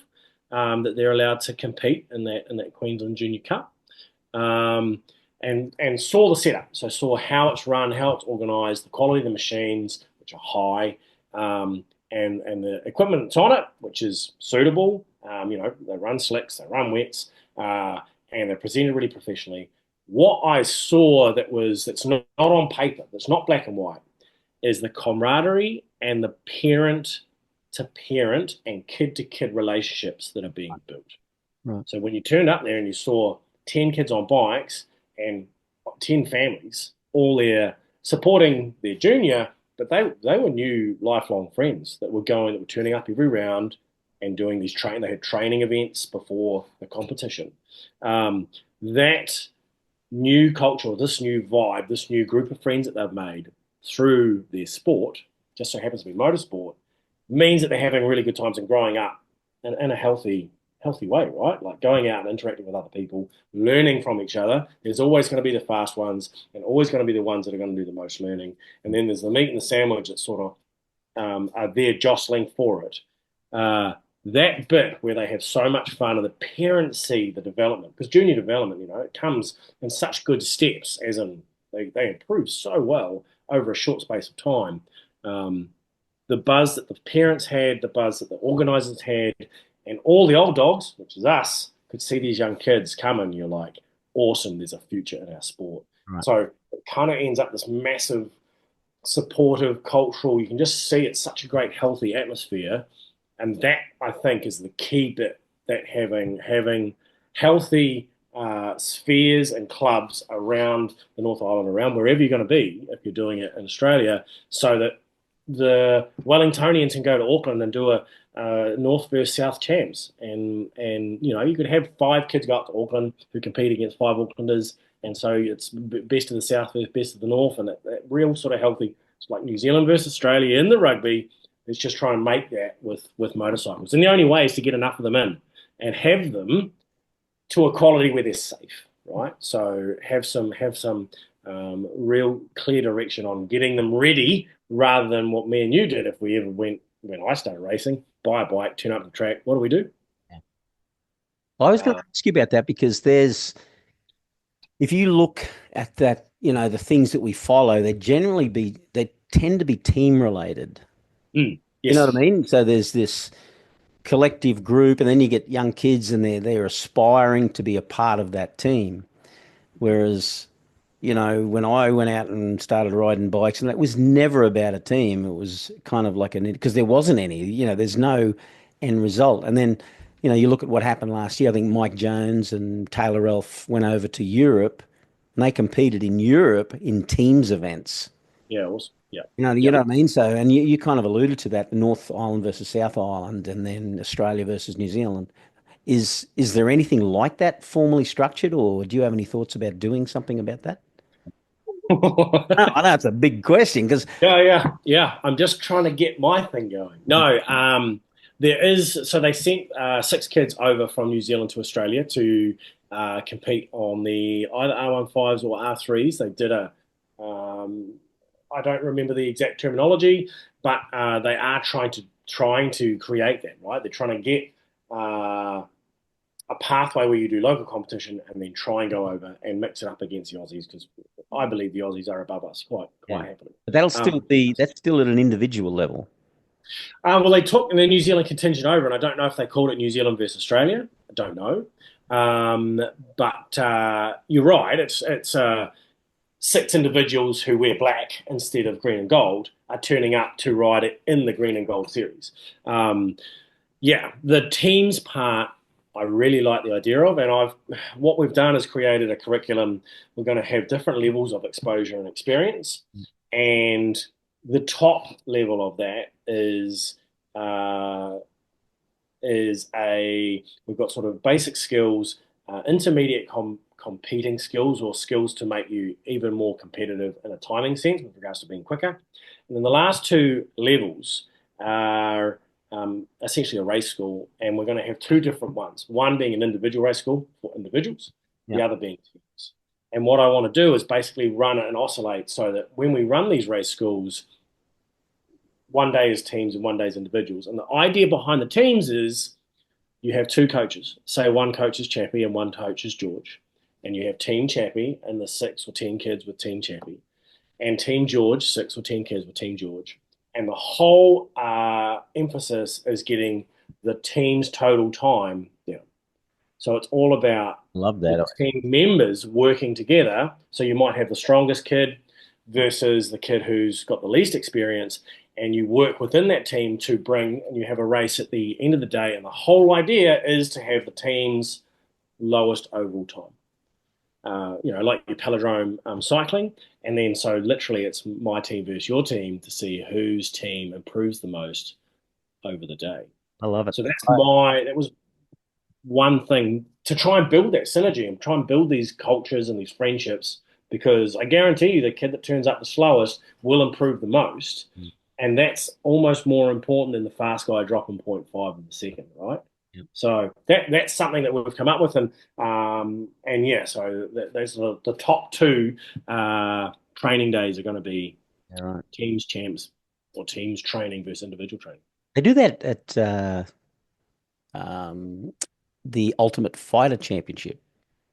B: that they're allowed to compete in that Queensland Junior Cup. And saw the setup. So saw how it's run, how it's organised, the quality of the machines, which are high, and the equipment that's on it, which is suitable. They run slicks, they run wets, and they're presented really professionally. What I saw that's not on paper, that's not black and white, is the camaraderie and the parent to parent and kid to kid relationships that are being built.
A: Right.
B: So when you turned up there and you saw 10 kids on bikes and 10 families all there supporting their junior, but they were new lifelong friends that were turning up every round and doing these they had training events before the competition. That new culture, this new vibe, this new group of friends that they've made through their sport, just so happens to be motorsport, means that they're having really good times and growing up in a healthy way, right? Like going out and interacting with other people, learning from each other. There's always going to be the fast ones and always going to be the ones that are going to do the most learning. And then there's the meat and the sandwich that sort of are there jostling for it. That bit where they have so much fun and the parents see the development, because junior development, it comes in such good steps, as in they improve so well over a short space of time. The buzz that the parents had, the buzz that the organisers had, and all the old dogs, which is us, could see these young kids come and you're like, awesome, there's a future in our sport.
A: Right.
B: So it kind of ends up this massive, supportive, cultural, you can just see it's such a great, healthy atmosphere and that I think is the key bit. That having healthy spheres and clubs around the North Island, around wherever you're going to be, if you're doing it in Australia, so that the Wellingtonians can go to Auckland and do a North versus South champs, and you could have 5 kids go up to Auckland who compete against 5 Aucklanders, and so it's best of the South versus best of the North, and that real sort of healthy. It's like New Zealand versus Australia in the rugby. Let's just try and make that with motorcycles, and the only way is to get enough of them in and have them to a quality where they're safe, right? So have some real clear direction on getting them ready, rather than what me and you did. If we ever went when I started racing, buy a bike, turn up the track. What do we do?
A: Well, I was going
B: Uh,
A: to ask you about that because if you look at that, the things that we follow, they tend to be team related. You know what I
B: yes,
A: mean? So there's this collective group, and then you get young kids, and they're aspiring to be a part of that team. Whereas, when I went out and started riding bikes, and that was never about a team. It was kind of like because there wasn't any. There's no end result. And then, you look at what happened last year. I think Mike Jones and Taylor Elf went over to Europe, and they competed in Europe in teams events.
B: yeah, awesome. Yeah,
A: You
B: yep.
A: know what I mean? So, and you kind of alluded to that, the North Island versus South Island, and then Australia versus New Zealand. Is there anything like that formally structured, or do you have any thoughts about doing something about that? I know it's a big question because
B: Yeah. I'm just trying to get my thing going. No, there is. So they sent 6 kids over from New Zealand to Australia to compete on the either R15s or R3s. They did um, I don't remember the exact terminology, but they are trying to create that, right? They're trying to get a pathway where you do local competition and then try and go over and mix it up against the Aussies, because I believe the Aussies are above us quite
A: yeah,
B: happily.
A: but that'll
B: Um,
A: still be that's still at an individual level.
B: well, they took the New Zealand contingent over, and I don't know if they called it New Zealand versus Australia. I don't know, but you're right. It's 6 individuals who wear black instead of green and gold are turning up to ride it in the green and gold series. Um, yeah, the teams part I really like the idea of, and I've what we've done is created a curriculum. We're going to have different levels of exposure and experience, and the top level of that uh, is a we've got sort of basic skills, intermediate competing skills, or skills to make you even more competitive in a timing sense with regards to being quicker. And then the last 2 levels are essentially a race school, and we're going to have 2 different ones. One being an individual race school for individuals,
A: Yeah,
B: the other being teams. And what I want to do is basically run it and oscillate so that when we run these race schools, one day is teams and one day is individuals. And the idea behind the teams is you have 2 coaches. Say one coach is Chappie and one coach is George. And you have Team Chappie and the 6 or 10 kids with Team Chappie. And Team George, 6 or 10 kids with Team George. And the whole emphasis is getting the team's total time down. So it's all about
A: love
B: the
A: that.
B: team members working together. So you might have the strongest kid versus the kid who's got the least experience, and you work within that team to bring, and you have a race at the end of the day. And the whole idea is to have the team's lowest overall time. Like your palindrome cycling, and then so literally it's my team versus your team to see whose team improves the most over the day.
A: I love it.
B: So that was one thing to try and build that synergy and try and build these cultures and these friendships, because I guarantee you the kid that turns up the slowest will improve the most. And that's almost more important than the fast guy dropping 0.5 in the second, right?
A: Yep.
B: So that's something that we've come up with, and yeah, so those are the top 2 training days are going to be
A: Yeah, right.
B: teams champs or teams training versus individual training.
A: They do that at um, the Ultimate Fighter Championship.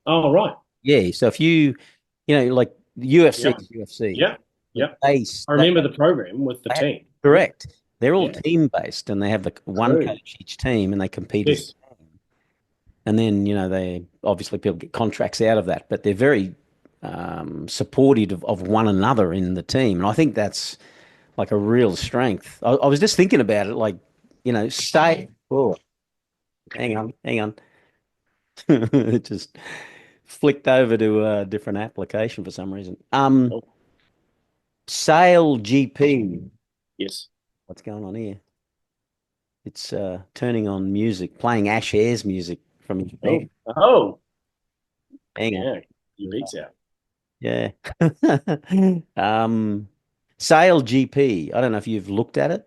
B: Oh, right.
A: Yeah. So if like UFC,
B: Yep.
A: UFC,
B: Yep. Yep.
A: base
B: I remember the program with the team. Yeah.
A: correct. They're all
B: Yeah.
A: team based, and they have the one
B: True.
A: coach each team, and they compete as.
B: Yes.
A: And then, they obviously people get contracts out of that, but they're very supportive of one another in the team. And I think that's like a real strength. I was just thinking about it, like, stay. Oh, hang on. It just flicked over to a different application for some reason.
B: Oh,
A: Sail GP.
B: yes.
A: What's going on here? It's turning on music, playing Ash Ayres music from
B: Oh,
A: Japan.
B: oh,
A: Hang on.
B: yeah. Your beats out.
A: Yeah. Um, Sail GP. I don't know if you've looked at it.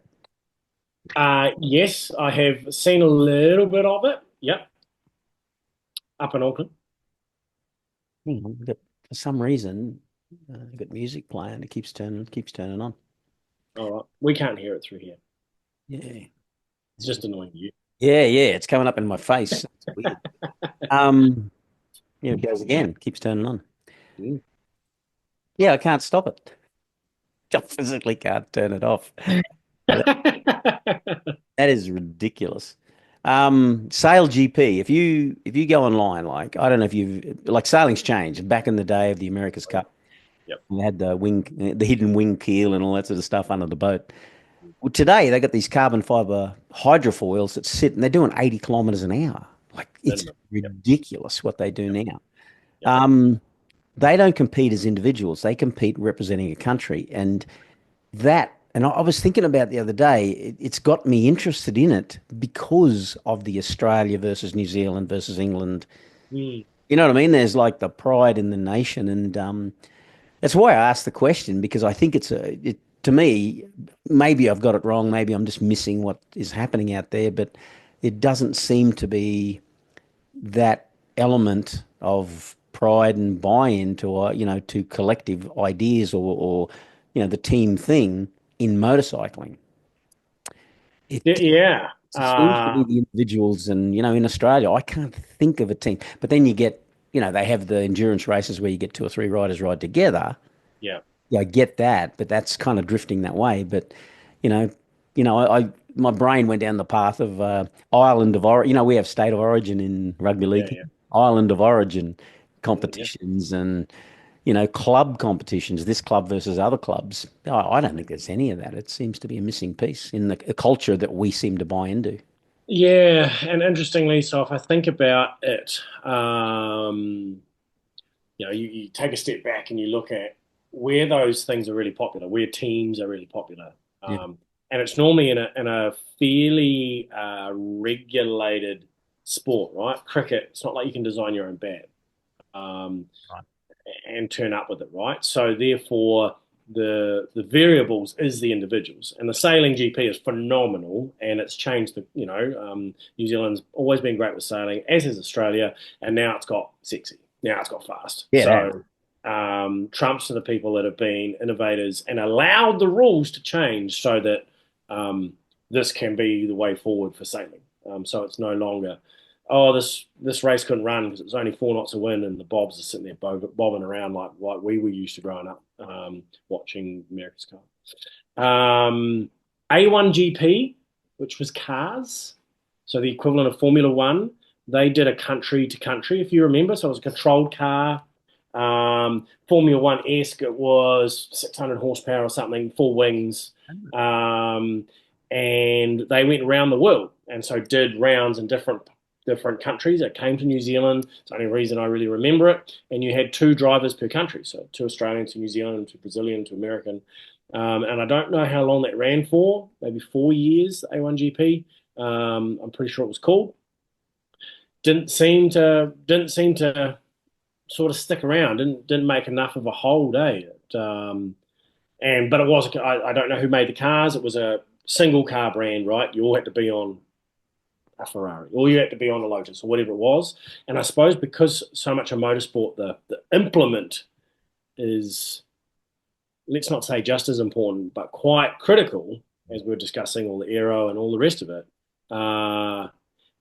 B: Yes, I have seen a little bit of it. Yep, up in Auckland.
A: Hang on. For some reason, I've got music playing. It keeps turning on.
B: All right. We can't hear it through here.
A: Yeah.
B: It's just annoying you.
A: Yeah. It's coming up in my face. It's weird. Um, yeah, it goes again. Keeps turning on.
B: Mm.
A: Yeah, I can't stop it. I physically can't turn it off. That that is ridiculous. Sail GP. If you go online, like I don't know if you've like sailing's changed. Back in the day of the America's Cup,
B: Yep.
A: they had the hidden wing keel and all that sort of stuff under the boat. Well, today they got these carbon fiber hydrofoils that sit and they're doing 80 kilometers an hour. Like it's
B: Minimum. Yep.
A: ridiculous what they do
B: Yep.
A: now.
B: Yep.
A: Um, they don't compete as individuals. They compete representing a country. And I was thinking about the other day, it's got me interested in it because of the Australia versus New Zealand versus England.
B: Mm.
A: You know what I mean? There's like the pride in the nation. And that's why I asked the question because I think to me, maybe I've got it wrong. Maybe I'm just missing what is happening out there, but it doesn't seem to be that element of pride and buy-in to collective ideas or the team thing in motorcycling. It
B: Yeah.
A: seems to be the individuals, and in Australia, I can't think of a team. But then you get, they have the endurance races where you get two or three riders ride together.
B: Yeah.
A: Yeah, I get that, but that's kind of drifting that way. But you know, I my brain went down the path of island of origin. We have state of origin in rugby
B: Yeah.
A: league,
B: Yeah.
A: island of origin
B: Yeah.
A: competitions, and club competitions. This club versus other clubs. I don't think there's any of that. It seems to be a missing piece in the culture that we seem to buy into.
B: Yeah, and interestingly, so if I think about it, you take a step back and you look at where those things are really popular, where teams are really popular,
A: Yeah,
B: and it's normally in a fairly regulated sport, right? Cricket, it's not like you can design your own bat. Um,
A: right.
B: and turn up with it, right? So therefore, the variables is the individuals, and the sailing GP is phenomenal, and it's changed New Zealand's always been great with sailing, as is Australia, and now it's got sexy, now it's got fast.
A: Yeah, that.
B: So trumps to the people that have been innovators and allowed the rules to change so that this can be the way forward for sailing. So it's no longer, oh, this race couldn't run because it was only 4 knots of wind and the bobs are sitting there bobbing around like we were used to growing up watching America's Cup. A1GP, which was cars, so the equivalent of Formula One, they did a country to country, if you remember. So it was a controlled car. Formula One esque, it was 600 horsepower or something, full wings. Um, and they went around the world and so did rounds in different countries. It came to New Zealand. It's the only reason I really remember it. And you had two drivers per country, so two Australian, two New Zealand, two Brazilian, two American. And I don't know how long that ran for, maybe 4 years, A1GP. I'm pretty sure it was cool. Didn't seem to sort of stick around. Didn't make enough of a whole day. But it was. I don't know who made the cars. It was a single car brand, right? You all had to be on a Ferrari, or you had to be on a Lotus, or whatever it was. And I suppose because so much of motorsport, the implement is, let's not say just as important, but quite critical, as we are discussing all the aero and all the rest of it. Uh,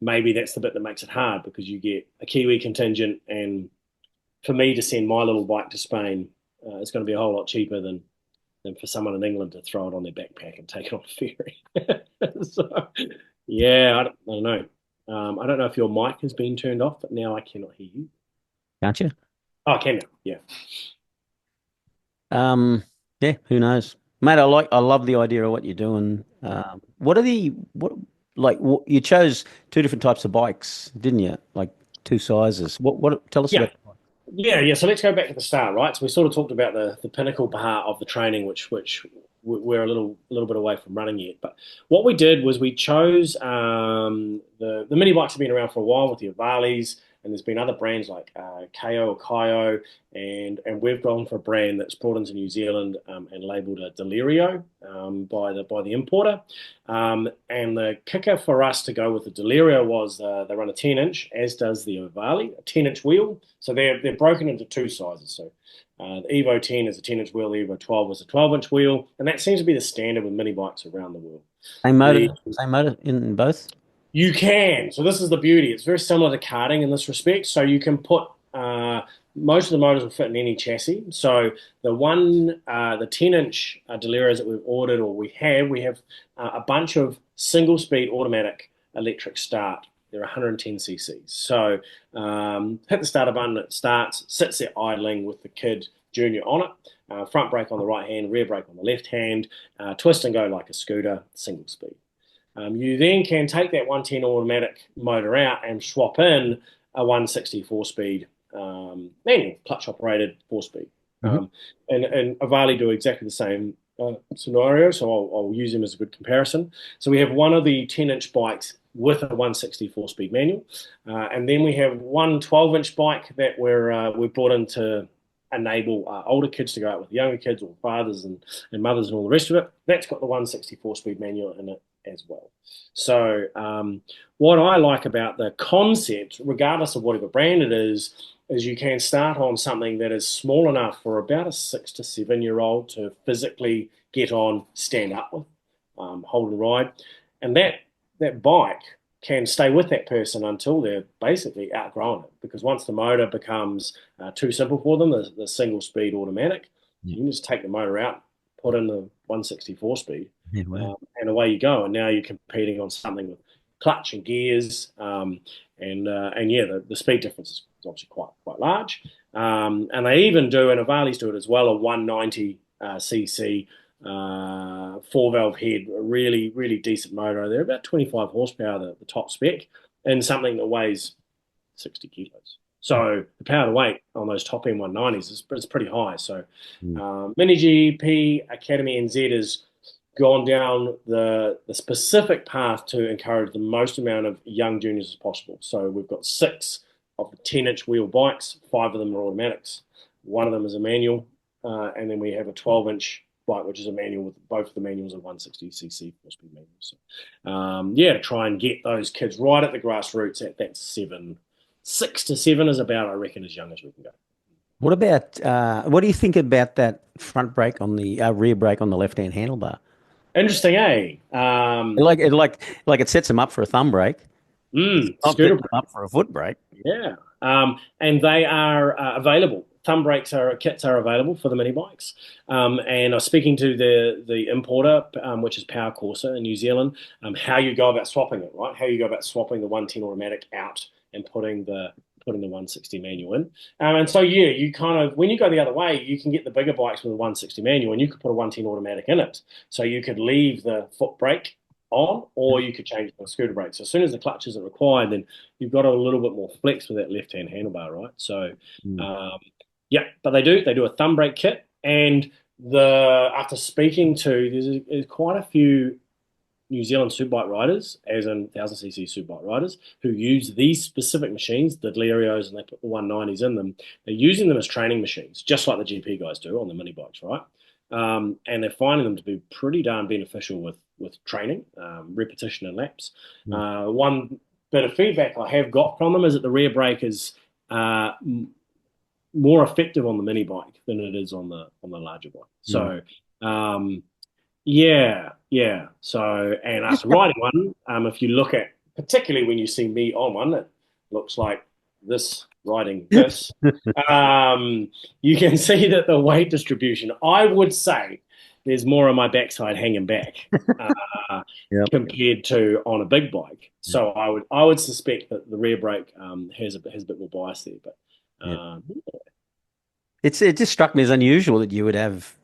B: Maybe that's the bit that makes it hard because you get a Kiwi contingent, and for me to send my little bike to Spain, it's going to be a whole lot cheaper than for someone in England to throw it on their backpack and take it on a ferry. So, yeah, I don't know. I don't know if your mic has been turned off, but now I cannot hear you.
A: Can't you?
B: Oh, I can now. Yeah.
A: Um, yeah, who knows? Mate, I love the idea of what you're doing. What like you chose two different types of bikes, didn't you? Like two sizes. What? Tell us
B: Yeah.
A: about.
B: Yeah. So let's go back to the start, right? So we sort of talked about the pinnacle part of the training, which we're a little bit away from running yet. But what we did was we chose the mini bikes have been around for a while with the Avalis, and there's been other brands like KO or Kaio, and we've gone for a brand that's brought into New Zealand and labelled a Delirio by the importer. And the kicker for us to go with the Delirio was they run a 10-inch, as does the Ovali, a 10-inch wheel. So they're broken into two sizes. So the Evo 10 is a 10-inch wheel, the Evo 12 is a 12-inch wheel, and that seems to be the standard with mini bikes around the world. The
A: Same motor in both?
B: You can. So this is the beauty. It's very similar to karting in this respect. So you can put most of the motors will fit in any chassis. So the 10-inch Delirios that we've ordered or we have a bunch of single-speed automatic electric start. They're 110 cc's. So hit the starter button, it starts, sits there idling with the kid junior on it. Front brake on the right hand, rear brake on the left hand. Twist and go like a scooter, single speed. You then can take that 110 automatic motor out and swap in a 164 speed manual, clutch operated 4 speed.
A: Hmm.
B: And Avali do exactly the same scenario, so I'll use them as a good comparison. So we have one of the 10-inch bikes with a 164 speed manual, and then we have one 12-inch bike that we've brought in to enable older kids to go out with younger kids or fathers and mothers and all the rest of it. That's got the 164 speed manual in it as well. So what I like about the concept, regardless of whatever brand it is you can start on something that is small enough for about a 6 to 7 year old to physically get on, stand up with, hold and ride, and that bike can stay with that person until they're basically outgrown it. Because once the motor becomes too simple for them, the single speed automatic,
A: Yeah.
B: you can just take the motor out, put in the 164 speed,
A: Yeah, wow.
B: and away you go. And now you're competing on something with clutch and gears, and yeah, the speed difference is obviously quite large. And they even do, and Avali's do it as well, a 190 cc 4 valve head, a really really decent motor. They're about 25 horsepower, the top spec, and something that weighs 60 kilos. So the power to weight on those top end 190s is pretty high. So
A: Mm.
B: MiniGP Academy NZ has gone down the specific path to encourage the most amount of young juniors as possible. So we've got 6 of the 10-inch wheel bikes, 5 of them are automatics. One of them is a manual, and then we have a 12-inch bike, which is a manual with both of the manuals are 160 cc 4-speed manuals. So, yeah, to try and get those kids right at the grassroots at that 6 to 7 is about, I reckon, as young as we can go.
A: What do you think about that front brake on the rear brake on the left-hand handlebar?
B: Interesting, eh?
A: It sets them up for a thumb brake. It's not
B: Scooter
A: setting them
B: brake.
A: up for a foot brake.
B: Yeah, and they are available. Thumb brakes kits are available for the mini bikes. And I was speaking to the importer, which is Power Corsa in New Zealand, how you go about swapping it, right? How you go about swapping the 110 automatic out and putting the 160 manual in. And so yeah, you kind of when you go the other way, you can get the bigger bikes with a 160 manual, and you could put a 110 automatic in it. So you could leave the foot brake on, or you could change it to a scooter brake. So as soon as the clutch isn't required, then you've got a little bit more flex with that left-hand handlebar, right? So,
A: Mm.
B: yeah, but they do a thumb brake kit, and the after speaking to there's quite a few New Zealand superbike riders, as in 1000cc superbike riders, who use these specific machines, the Delirios, and they put the 190s in them. They're using them as training machines, just like the GP guys do on the mini bikes, right? And they're finding them to be pretty darn beneficial with training, repetition, and laps.
A: Mm.
B: One bit of feedback I have got from them is that the rear brake is more effective on the mini bike than it is on the larger bike.
A: Mm.
B: So yeah, yeah. So and
A: Just
B: after riding one, if you look at particularly when you see me on one, it looks like this riding this. You can see that the weight distribution. I would say there's more on my backside hanging back uh,
A: Yep.
B: compared to on a big bike. So I would suspect that the rear brake has a bit more bias there, but.
A: Yeah.
B: Um,
A: It just struck me as unusual that you would have,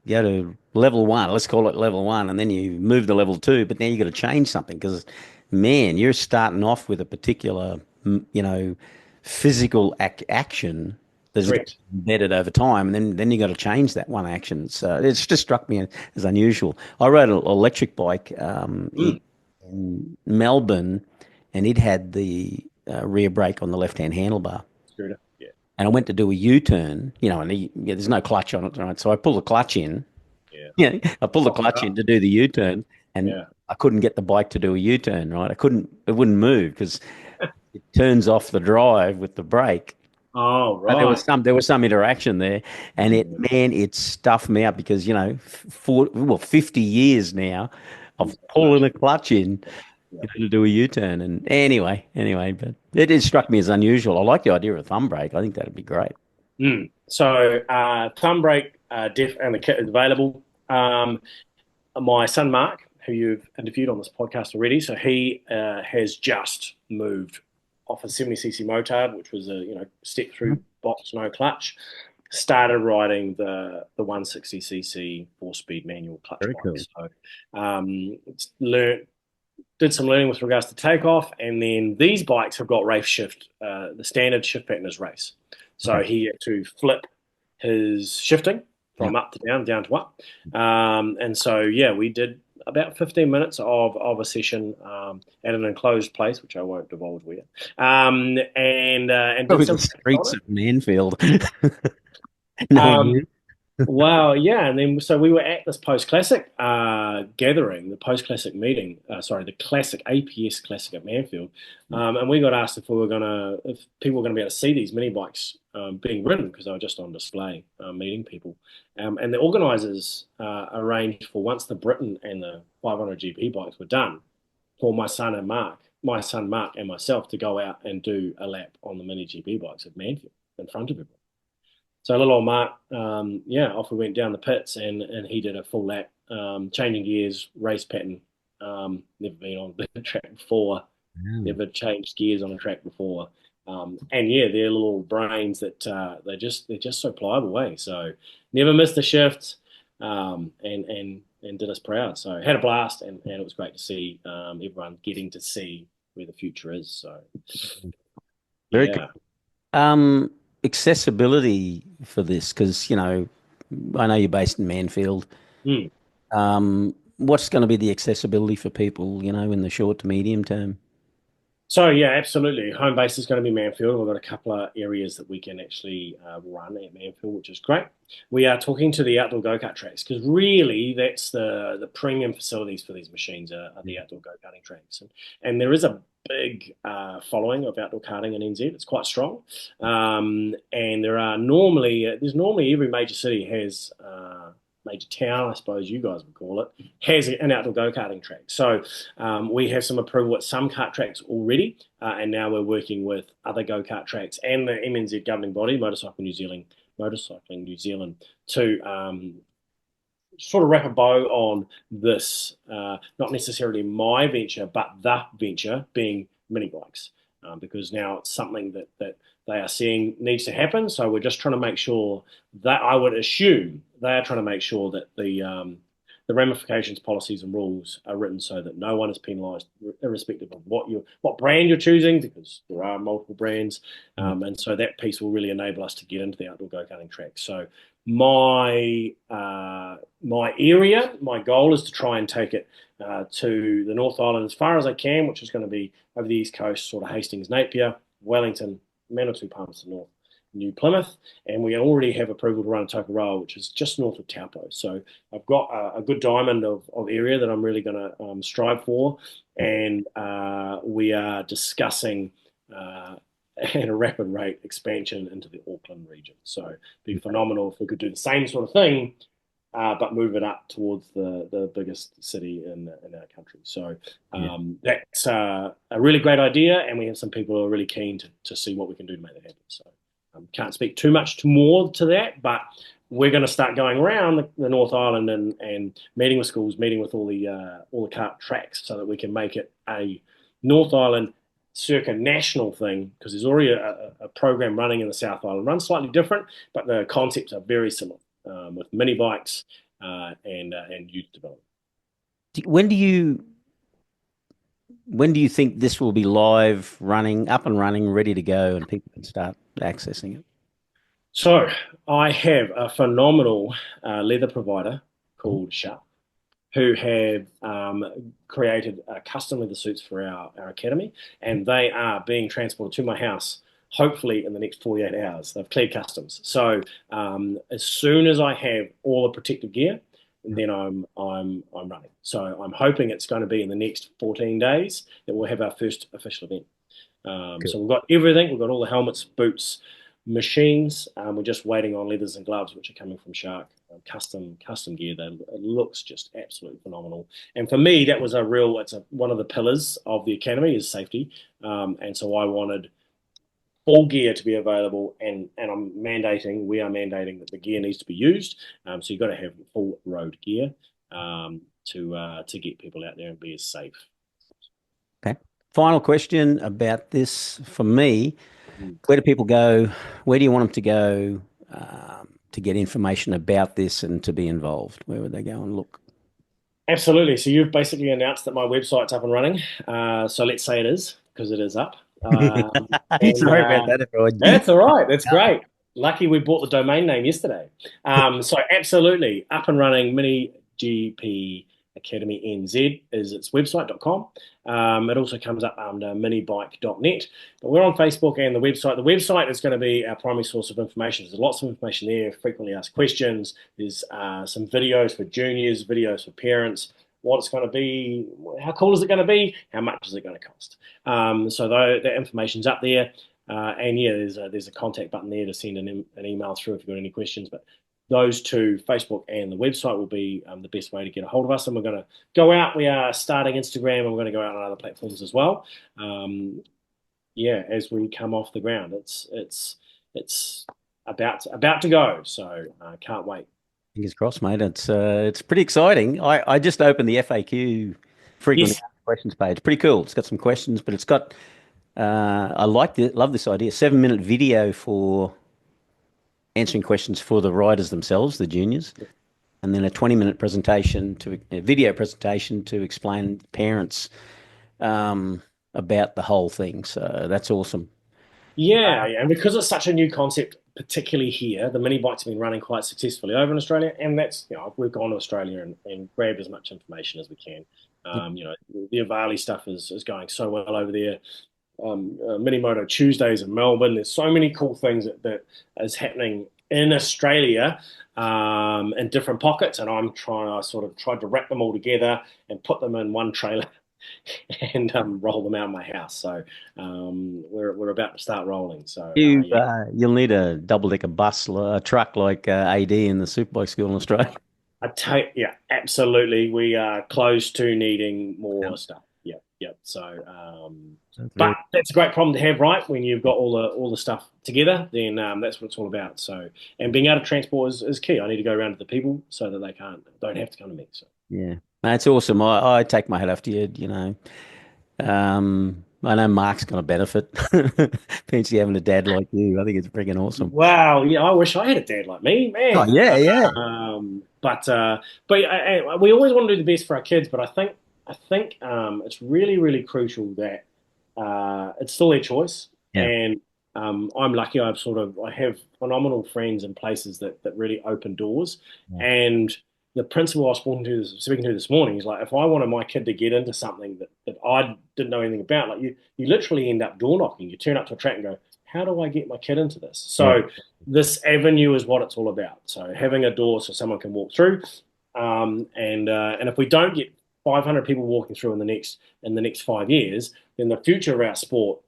A: go to level one, let's call it level one, and then you move to level two, but now you got to change something because, man, you're starting off with a particular, physical action that's going to
B: Correct.
A: be embedded over time, and then you got to change that one action. So it's just struck me as unusual. I rode an electric bike
B: Mm.
A: in Melbourne, and it had the rear brake on the left-hand handlebar.
B: Scooter. Yeah.
A: And I went to do a U-turn, and there's no clutch on it, right? So I pulled the clutch in.
B: Yeah.
A: I pulled the
B: Lock it
A: clutch in
B: up.
A: to do the U-turn, and
B: Yeah.
A: I couldn't get the bike to do a U-turn, right? It wouldn't move because it turns off the drive with the brake.
B: Oh,
A: But
B: right.
A: there was some interaction there, and
B: Yeah.
A: it stuffed me up because, 50 years now of
B: Use that
A: pulling
B: clutch.
A: the clutch in,
B: Yeah.
A: to do a U-turn. And anyway, but it struck me as unusual. I like the idea of a thumb brake. I think that'd be great.
B: So, thumb brake, diff, and the kit is available. My son Mark, who you've interviewed on this podcast already, so he has just moved off a 70cc motard, which was a step through box, no clutch. Started riding the 160cc 4-speed manual clutch
A: Very
B: bike.
A: cool.
B: So, learned did some learning with regards to takeoff, and then these bikes have got race shift. The standard shift pattern is race, so
A: Okay.
B: he had to flip his shifting
A: Yeah.
B: from up to down, down to up, and so yeah, we did about 15 minutes of a session at an enclosed place, which I won't divulge where, and did
A: Probably the
B: some tricks
A: streets
B: on
A: of Manfield.
B: it.
A: Knowing you.
B: Well, yeah, and then so we were at this post classic gathering, the post classic meeting. Sorry, the classic APS classic at Manfield, and we got asked if people were gonna be able to see these mini bikes being ridden because they were just on display, meeting people, and the organisers arranged for once the Britain and the 500 GP bikes were done, for my son Mark and myself to go out and do a lap on the mini GP bikes at Manfield in front of everyone. So little old Mark, yeah, off we went down the pits, and he did a full lap, changing gears, race pattern. Never been on a track before,
A: Yeah.
B: never changed gears on a track before, and yeah, they're little brains that they're just so pliable, eh? So never missed a shift, and did us proud. So had a blast, and it was great to see everyone getting to see where the future is. So
A: Very cool.
B: yeah.
A: Um, Accessibility for this, because, I know you're based in Manfield.
B: Hmm.
A: What's going to be the accessibility for people, in the short to medium term?
B: So yeah, absolutely. Home base is going to be Manfield. We've got a couple of areas that we can actually run at Manfield, which is great. We are talking to the outdoor go-kart tracks because really that's the premium facilities for these machines are the outdoor go-karting tracks, and there is a big following of outdoor karting in NZ. It's quite strong, and there's normally every major city has. Major town, I suppose you guys would call it, has an outdoor go-karting track. So we have some approval at some kart tracks already, and now we're working with other go-kart tracks and the MNZ governing body, Motorcycling New Zealand, to sort of wrap a bow on this, not necessarily my venture, but the venture being mini bikes, because now it's something that they are seeing needs to happen. So we're just trying to make sure that I would assume they are trying to make sure that the ramifications, policies, and rules are written so that no one is penalised, irrespective of what brand you're choosing, because there are multiple brands, and so that piece will really enable us to get into the outdoor go karting track. So my area, my goal is to try and take it to the North Island as far as I can, which is going to be over the east coast, sort of Hastings, Napier, Wellington, Manitou Palms to North, New Plymouth, and we already have approval to run Tokoroa, which is just north of Taupo. So I've got a good diamond of area that I'm really going to strive for, and we are discussing at a rapid rate expansion into the Auckland region. So it'd be phenomenal if we could do the same sort of thing, but move it up towards the biggest city in our country. So
A: Yeah.
B: that's a really great idea, and we have some people who are really keen to see what we can do to make that happen. So can't speak too much more to that, but we're going to start going around the North Island and meeting with schools, meeting with all the kart tracks, so that we can make it a North Island circa national thing, because there's already a program running in the South Island, run slightly different, but the concepts are very similar, with mini bikes, and youth development.
A: When do you think this will be live, running, up and running, ready to go, and people can start accessing it?
B: So I have a phenomenal leather provider called Chappell, who have created custom leather suits for our academy, and they are being transported to my house. Hopefully, in the next 48 hours, they've cleared customs. So as soon as I have all the protective gear, then I'm running. So I'm hoping it's going to be in the next 14 days that we'll have our first official event.
A: Good.
B: So we've got everything. We've got all the helmets, boots, machines. We're just waiting on leathers and gloves, which are coming from Shark. Custom gear. It looks just absolutely phenomenal. And for me, that was one of the pillars of the academy is safety. And so I wanted all gear to be available, and we are mandating that the gear needs to be used. So you've got to have full road gear to get people out there and be as safe.
A: Okay. Final question about this for me.
B: Mm.
A: Where do people go? Where do you want them to go to get information about this and to be involved? Where would they go and look?
B: Absolutely. So you've basically announced that my website's up and running. So let's say it is, because it is up. And
A: Sorry about that, everyone.
B: That's all right. That's great. Lucky we bought the domain name yesterday. So absolutely up and running. MiniGP Academy NZ is its website.com. It also comes up under minibike.net. But we're on Facebook and the website. The website is going to be our primary source of information. There's lots of information there, frequently asked questions. There's some videos for juniors, videos for parents, what it's going to be, how cool is it going to be, how much is it going to cost. So that information's up there. And yeah, there's a contact button there to send an email through if you've got any questions. But those two, Facebook and the website, will be the best way to get a hold of us. And we're going to go out. We are starting Instagram, and we're going to go out on other platforms as well. Yeah, as we come off the ground, it's about to go. So can't wait.
A: Fingers crossed, mate. It's pretty exciting. I just opened the FAQ frequently
B: Yes.
A: asked questions page. Pretty cool. It's got some questions, but it's got I like it, love this idea. 7-minute video for answering questions for the riders themselves, the juniors, and then a 20-minute presentation to a video presentation to explain parents about the whole thing. So that's awesome.
B: Yeah, yeah, and because it's such a new concept, particularly here, the mini bikes have been running quite successfully over in Australia, and that's we've gone to Australia and grabbed as much information as we can. The Avali stuff is going so well over there. Mini Moto Tuesdays in Melbourne. There's so many cool things that is happening in Australia in different pockets, and I sort of tried to wrap them all together and put them in one trailer and roll them out of my house. So we're about to start rolling. So yeah,
A: You'll need a double-decker bus, a truck like AD in the Superbike School in Australia.
B: yeah, absolutely. We are close to needing
A: Yeah,
B: more stuff. Yeah, yeah. So,
A: that's
B: but
A: very
B: that's a great problem to have, right? When you've got all the stuff together, then that's what it's all about. So, and being able to transport is key. I need to go around to the people so that they don't have to come to me. So,
A: yeah. That's awesome. I take my hat off to you, I know Mark's going to benefit. Fancy having a dad like you. I think it's freaking awesome.
B: wow, yeah, I wish I had a dad like me,
A: Oh,
B: man.
A: yeah, yeah.
B: But we always want to do the best for our kids. But I think it's really really crucial that it's still their choice.
A: Yeah.
B: And I'm lucky. I have phenomenal friends and places that really open doors.
A: Yeah.
B: And the principal I was speaking to this morning is like, if I wanted my kid to get into something that I didn't know anything about, like you literally end up door knocking. You turn up to a track and go, how do I get my kid into this?
A: Yeah.
B: So this avenue is what it's all about. So having a door so someone can walk through, and if we don't get 500 people walking through in the next 5 years, then the future of our sport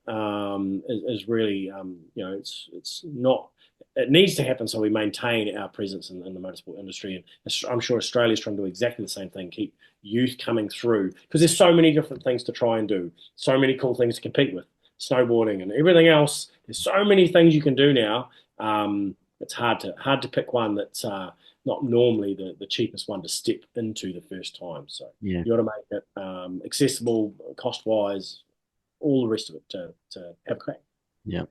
B: is really it's not. It needs to happen so we maintain our presence in the motorsport industry, and I'm sure Australia's trying to do exactly the same thing. Keep youth coming through because there's so many different things to try and do, so many cool things to compete with, snowboarding and everything else. There's so many things you can do now. It's hard to pick one that's not normally the cheapest one to step into the first time. So
A: Yeah.
B: you got to make it accessible, cost wise, all the rest of it to have a crack.
A: Yeah.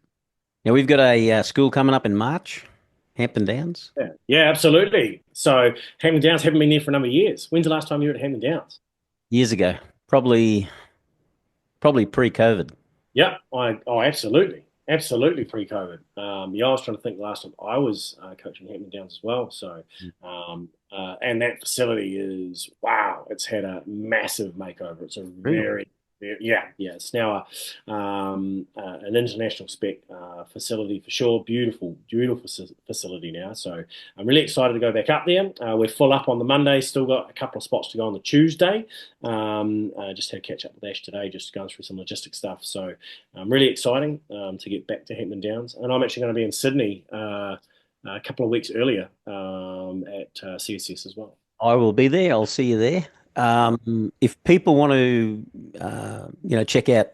A: Now we've got a school coming up in March. Hampton Downs?
B: Yeah, yeah, absolutely. So Hampton Downs haven't been there for a number of years. When's the last time you were at Hampton Downs?
A: Years ago. Probably pre-COVID.
B: Yeah, absolutely, absolutely pre-COVID. Yeah, I was trying to think the last time I was coaching Hampton Downs as well. So, and that facility is wow, it's had a massive makeover. It's a
A: Really?
B: yeah, yeah. It's now an international spec facility for sure. Beautiful, beautiful facility now. So I'm really excited to go back up there. We're full up on the Monday. Still got a couple of spots to go on the Tuesday. Just had a catch up with Ash today, just going through some logistic stuff. So really exciting to get back to Hampton Downs. And I'm actually going to be in Sydney a couple of weeks earlier at CSS as well.
A: I will be there. I'll see you there. If people want to, check out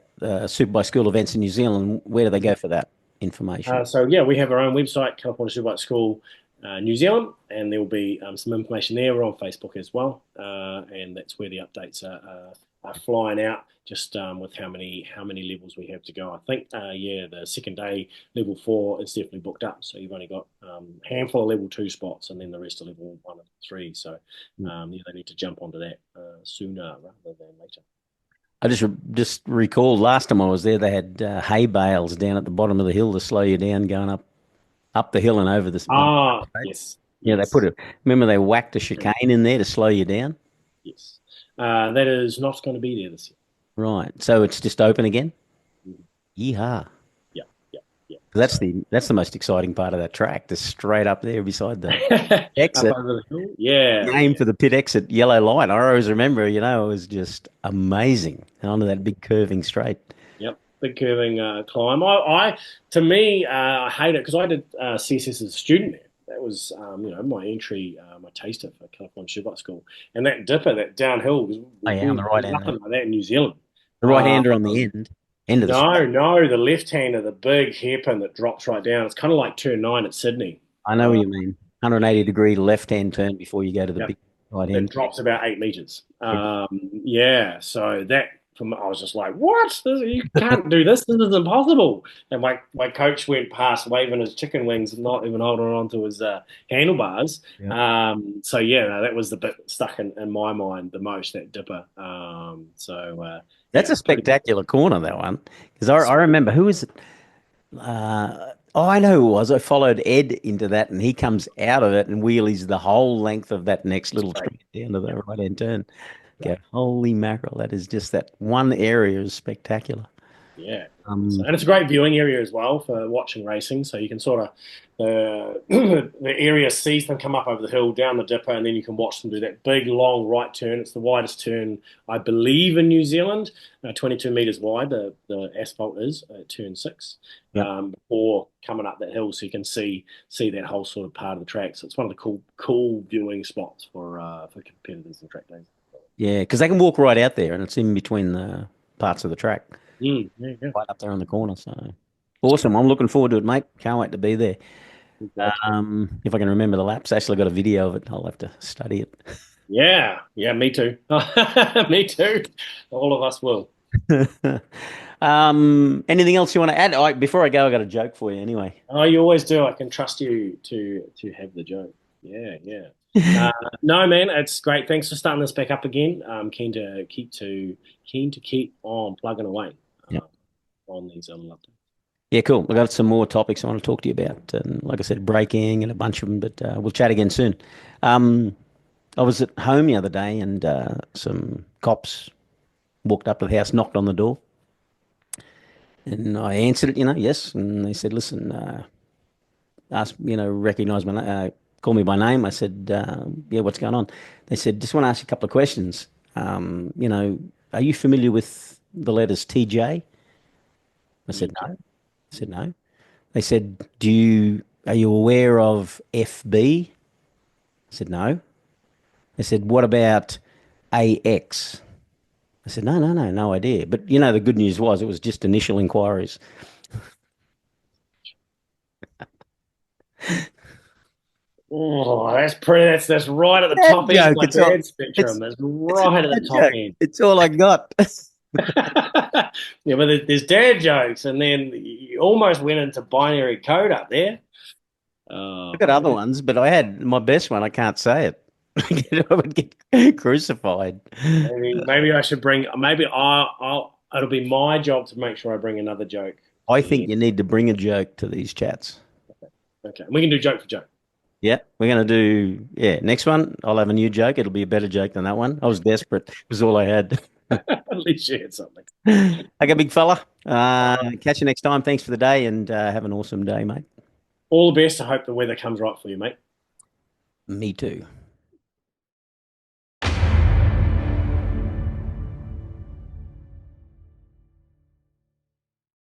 A: Super by School events in New Zealand, where do they go for that information?
B: So yeah, we have our own website, California Superbike School New Zealand, and there will be some information there. We're on Facebook as well, and that's where the updates are flying out. Just with how many levels we have to go. I think yeah, the second day level 4 is definitely booked up. So you've only got a handful of level 2 spots, and then the rest are level 1 and 3. So yeah, they need to jump onto that sooner rather than later.
A: I just recalled last time I was there, they had hay bales down at the bottom of the hill to slow you down going up the hill and over this.
B: Ah,
A: Right?
B: yes,
A: Yeah, they
B: yes,
A: put it. Remember they whacked a chicane in there to slow you down.
B: yes. That is not going to be there this year.
A: Right. So it's just open again.
B: Mhm.
A: Yeehaw!
B: Yeah, yeah, yeah.
A: That's
B: So
A: the most exciting part of that track. Just straight up there beside the
B: up
A: exit.
B: over the hill. Yeah,
A: You aim for the pit exit yellow line. I always remember, it was just amazing. And onto that big curving straight.
B: yep. Big curving climb. To me, I hate it because I did CSS as a student there. That was, my entry, my taster for California Superbike School. And that dipper, that downhill,
A: Oh yeah, on the right
B: there's
A: hand,
B: nothing like that in New Zealand.
A: the right
B: Um,
A: hander on the end of the straight.
B: no, no, the left hander, the big hairpin that drops right down. It's kind of like turn 9 at Sydney.
A: I know what you mean. 180-degree left hand turn before you go to the
B: Yep.
A: big right
B: It
A: hand.
B: drops about 8 meters.
A: Yeah.
B: Yeah, so that from I was just like, what? You can't do this. This is impossible. And my coach went past waving his chicken wings, not even holding on to his handlebars.
A: Yeah.
B: So yeah, no, that was the bit stuck in my mind the most, that dipper.
A: That's
B: Yeah,
A: a
B: pretty
A: spectacular corner, that one. Because I remember who was it? Oh, I know who it was. I followed Ed into that, and he comes out of it and wheelies the whole length of that next little
B: straight.
A: straight down to the
B: Yeah,
A: right hand turn.
B: yeah.
A: Go, holy mackerel! That is just that one area is spectacular.
B: Yeah,
A: Um,
B: and it's a great viewing area as well for watching racing. So you can sort of the area sees them come up over the hill, down the dipper, and then you can watch them do that big long right turn. It's the widest turn, I believe, in New Zealand, 22 meters wide. The asphalt is at turn 6
A: yeah,
B: before coming up that hill, so you can see that whole sort of part of the track. So it's one of the cool viewing spots for competitors and track days.
A: yeah, because they can walk right out there, and it's in between the parts of the track,
B: Yeah, yeah.
A: right up there on the corner. So awesome! I'm looking forward to it, mate. Can't wait to be there.
B: Great.
A: If I can remember the laps, I actually got a video of it. I'll have to study
B: Yeah, yeah, me too. Me too. All of us will.
A: it. Anything else you want to add? Before I go, I got a joke for you anyway.
B: Oh, you always do. I can trust you to have the joke. Yeah, yeah. Uh, no, man, it's great. Thanks for starting this back up again. I'm keen to keep on plugging away
A: Yeah.
B: on these updates.
A: Yeah, cool. I've got some more topics I want to talk to you about. And like I said, braking and a bunch of them, but we'll chat again soon. Um, I was at home the other day and some cops walked up to the house, knocked on the door, and I answered it, yes. And they said, listen, recognize my name, call me by name. I said, yeah, what's going on? They said, just want to ask you a couple of questions. Are you familiar with the letters TJ? I said, no. I said, no. They said, are you aware of FB? I said, no. They said, what about AX? I said, no, no, no, no idea. But the good news was it was just initial inquiries.
B: Oh, that's pretty. That's right at the
A: Dad
B: top end of
A: joke.
B: my dad spectrum. That's
A: It's a
B: right at the
A: dad
B: top
A: joke.
B: end.
A: It's all I got.
B: Yeah, but there's dad jokes, and then you almost went into binary code up there.
A: I got other ones, but I had my best one. I can't say it. I would get crucified.
B: Maybe I should bring. Maybe I'll. It'll be my job to make sure I bring another joke
A: I
B: in.
A: think you need to bring a joke to these chats.
B: Okay, we can do joke for joke.
A: Yeah, we're gonna do. Yeah, next one. I'll have a new joke. It'll be a better joke than that one. I was desperate. It was all I had.
B: At least you had something.
A: Okay, big fella. Catch you next time. Thanks for the day, and have an awesome day, mate.
B: All the best. I hope the weather comes right for you, mate.
A: Me too.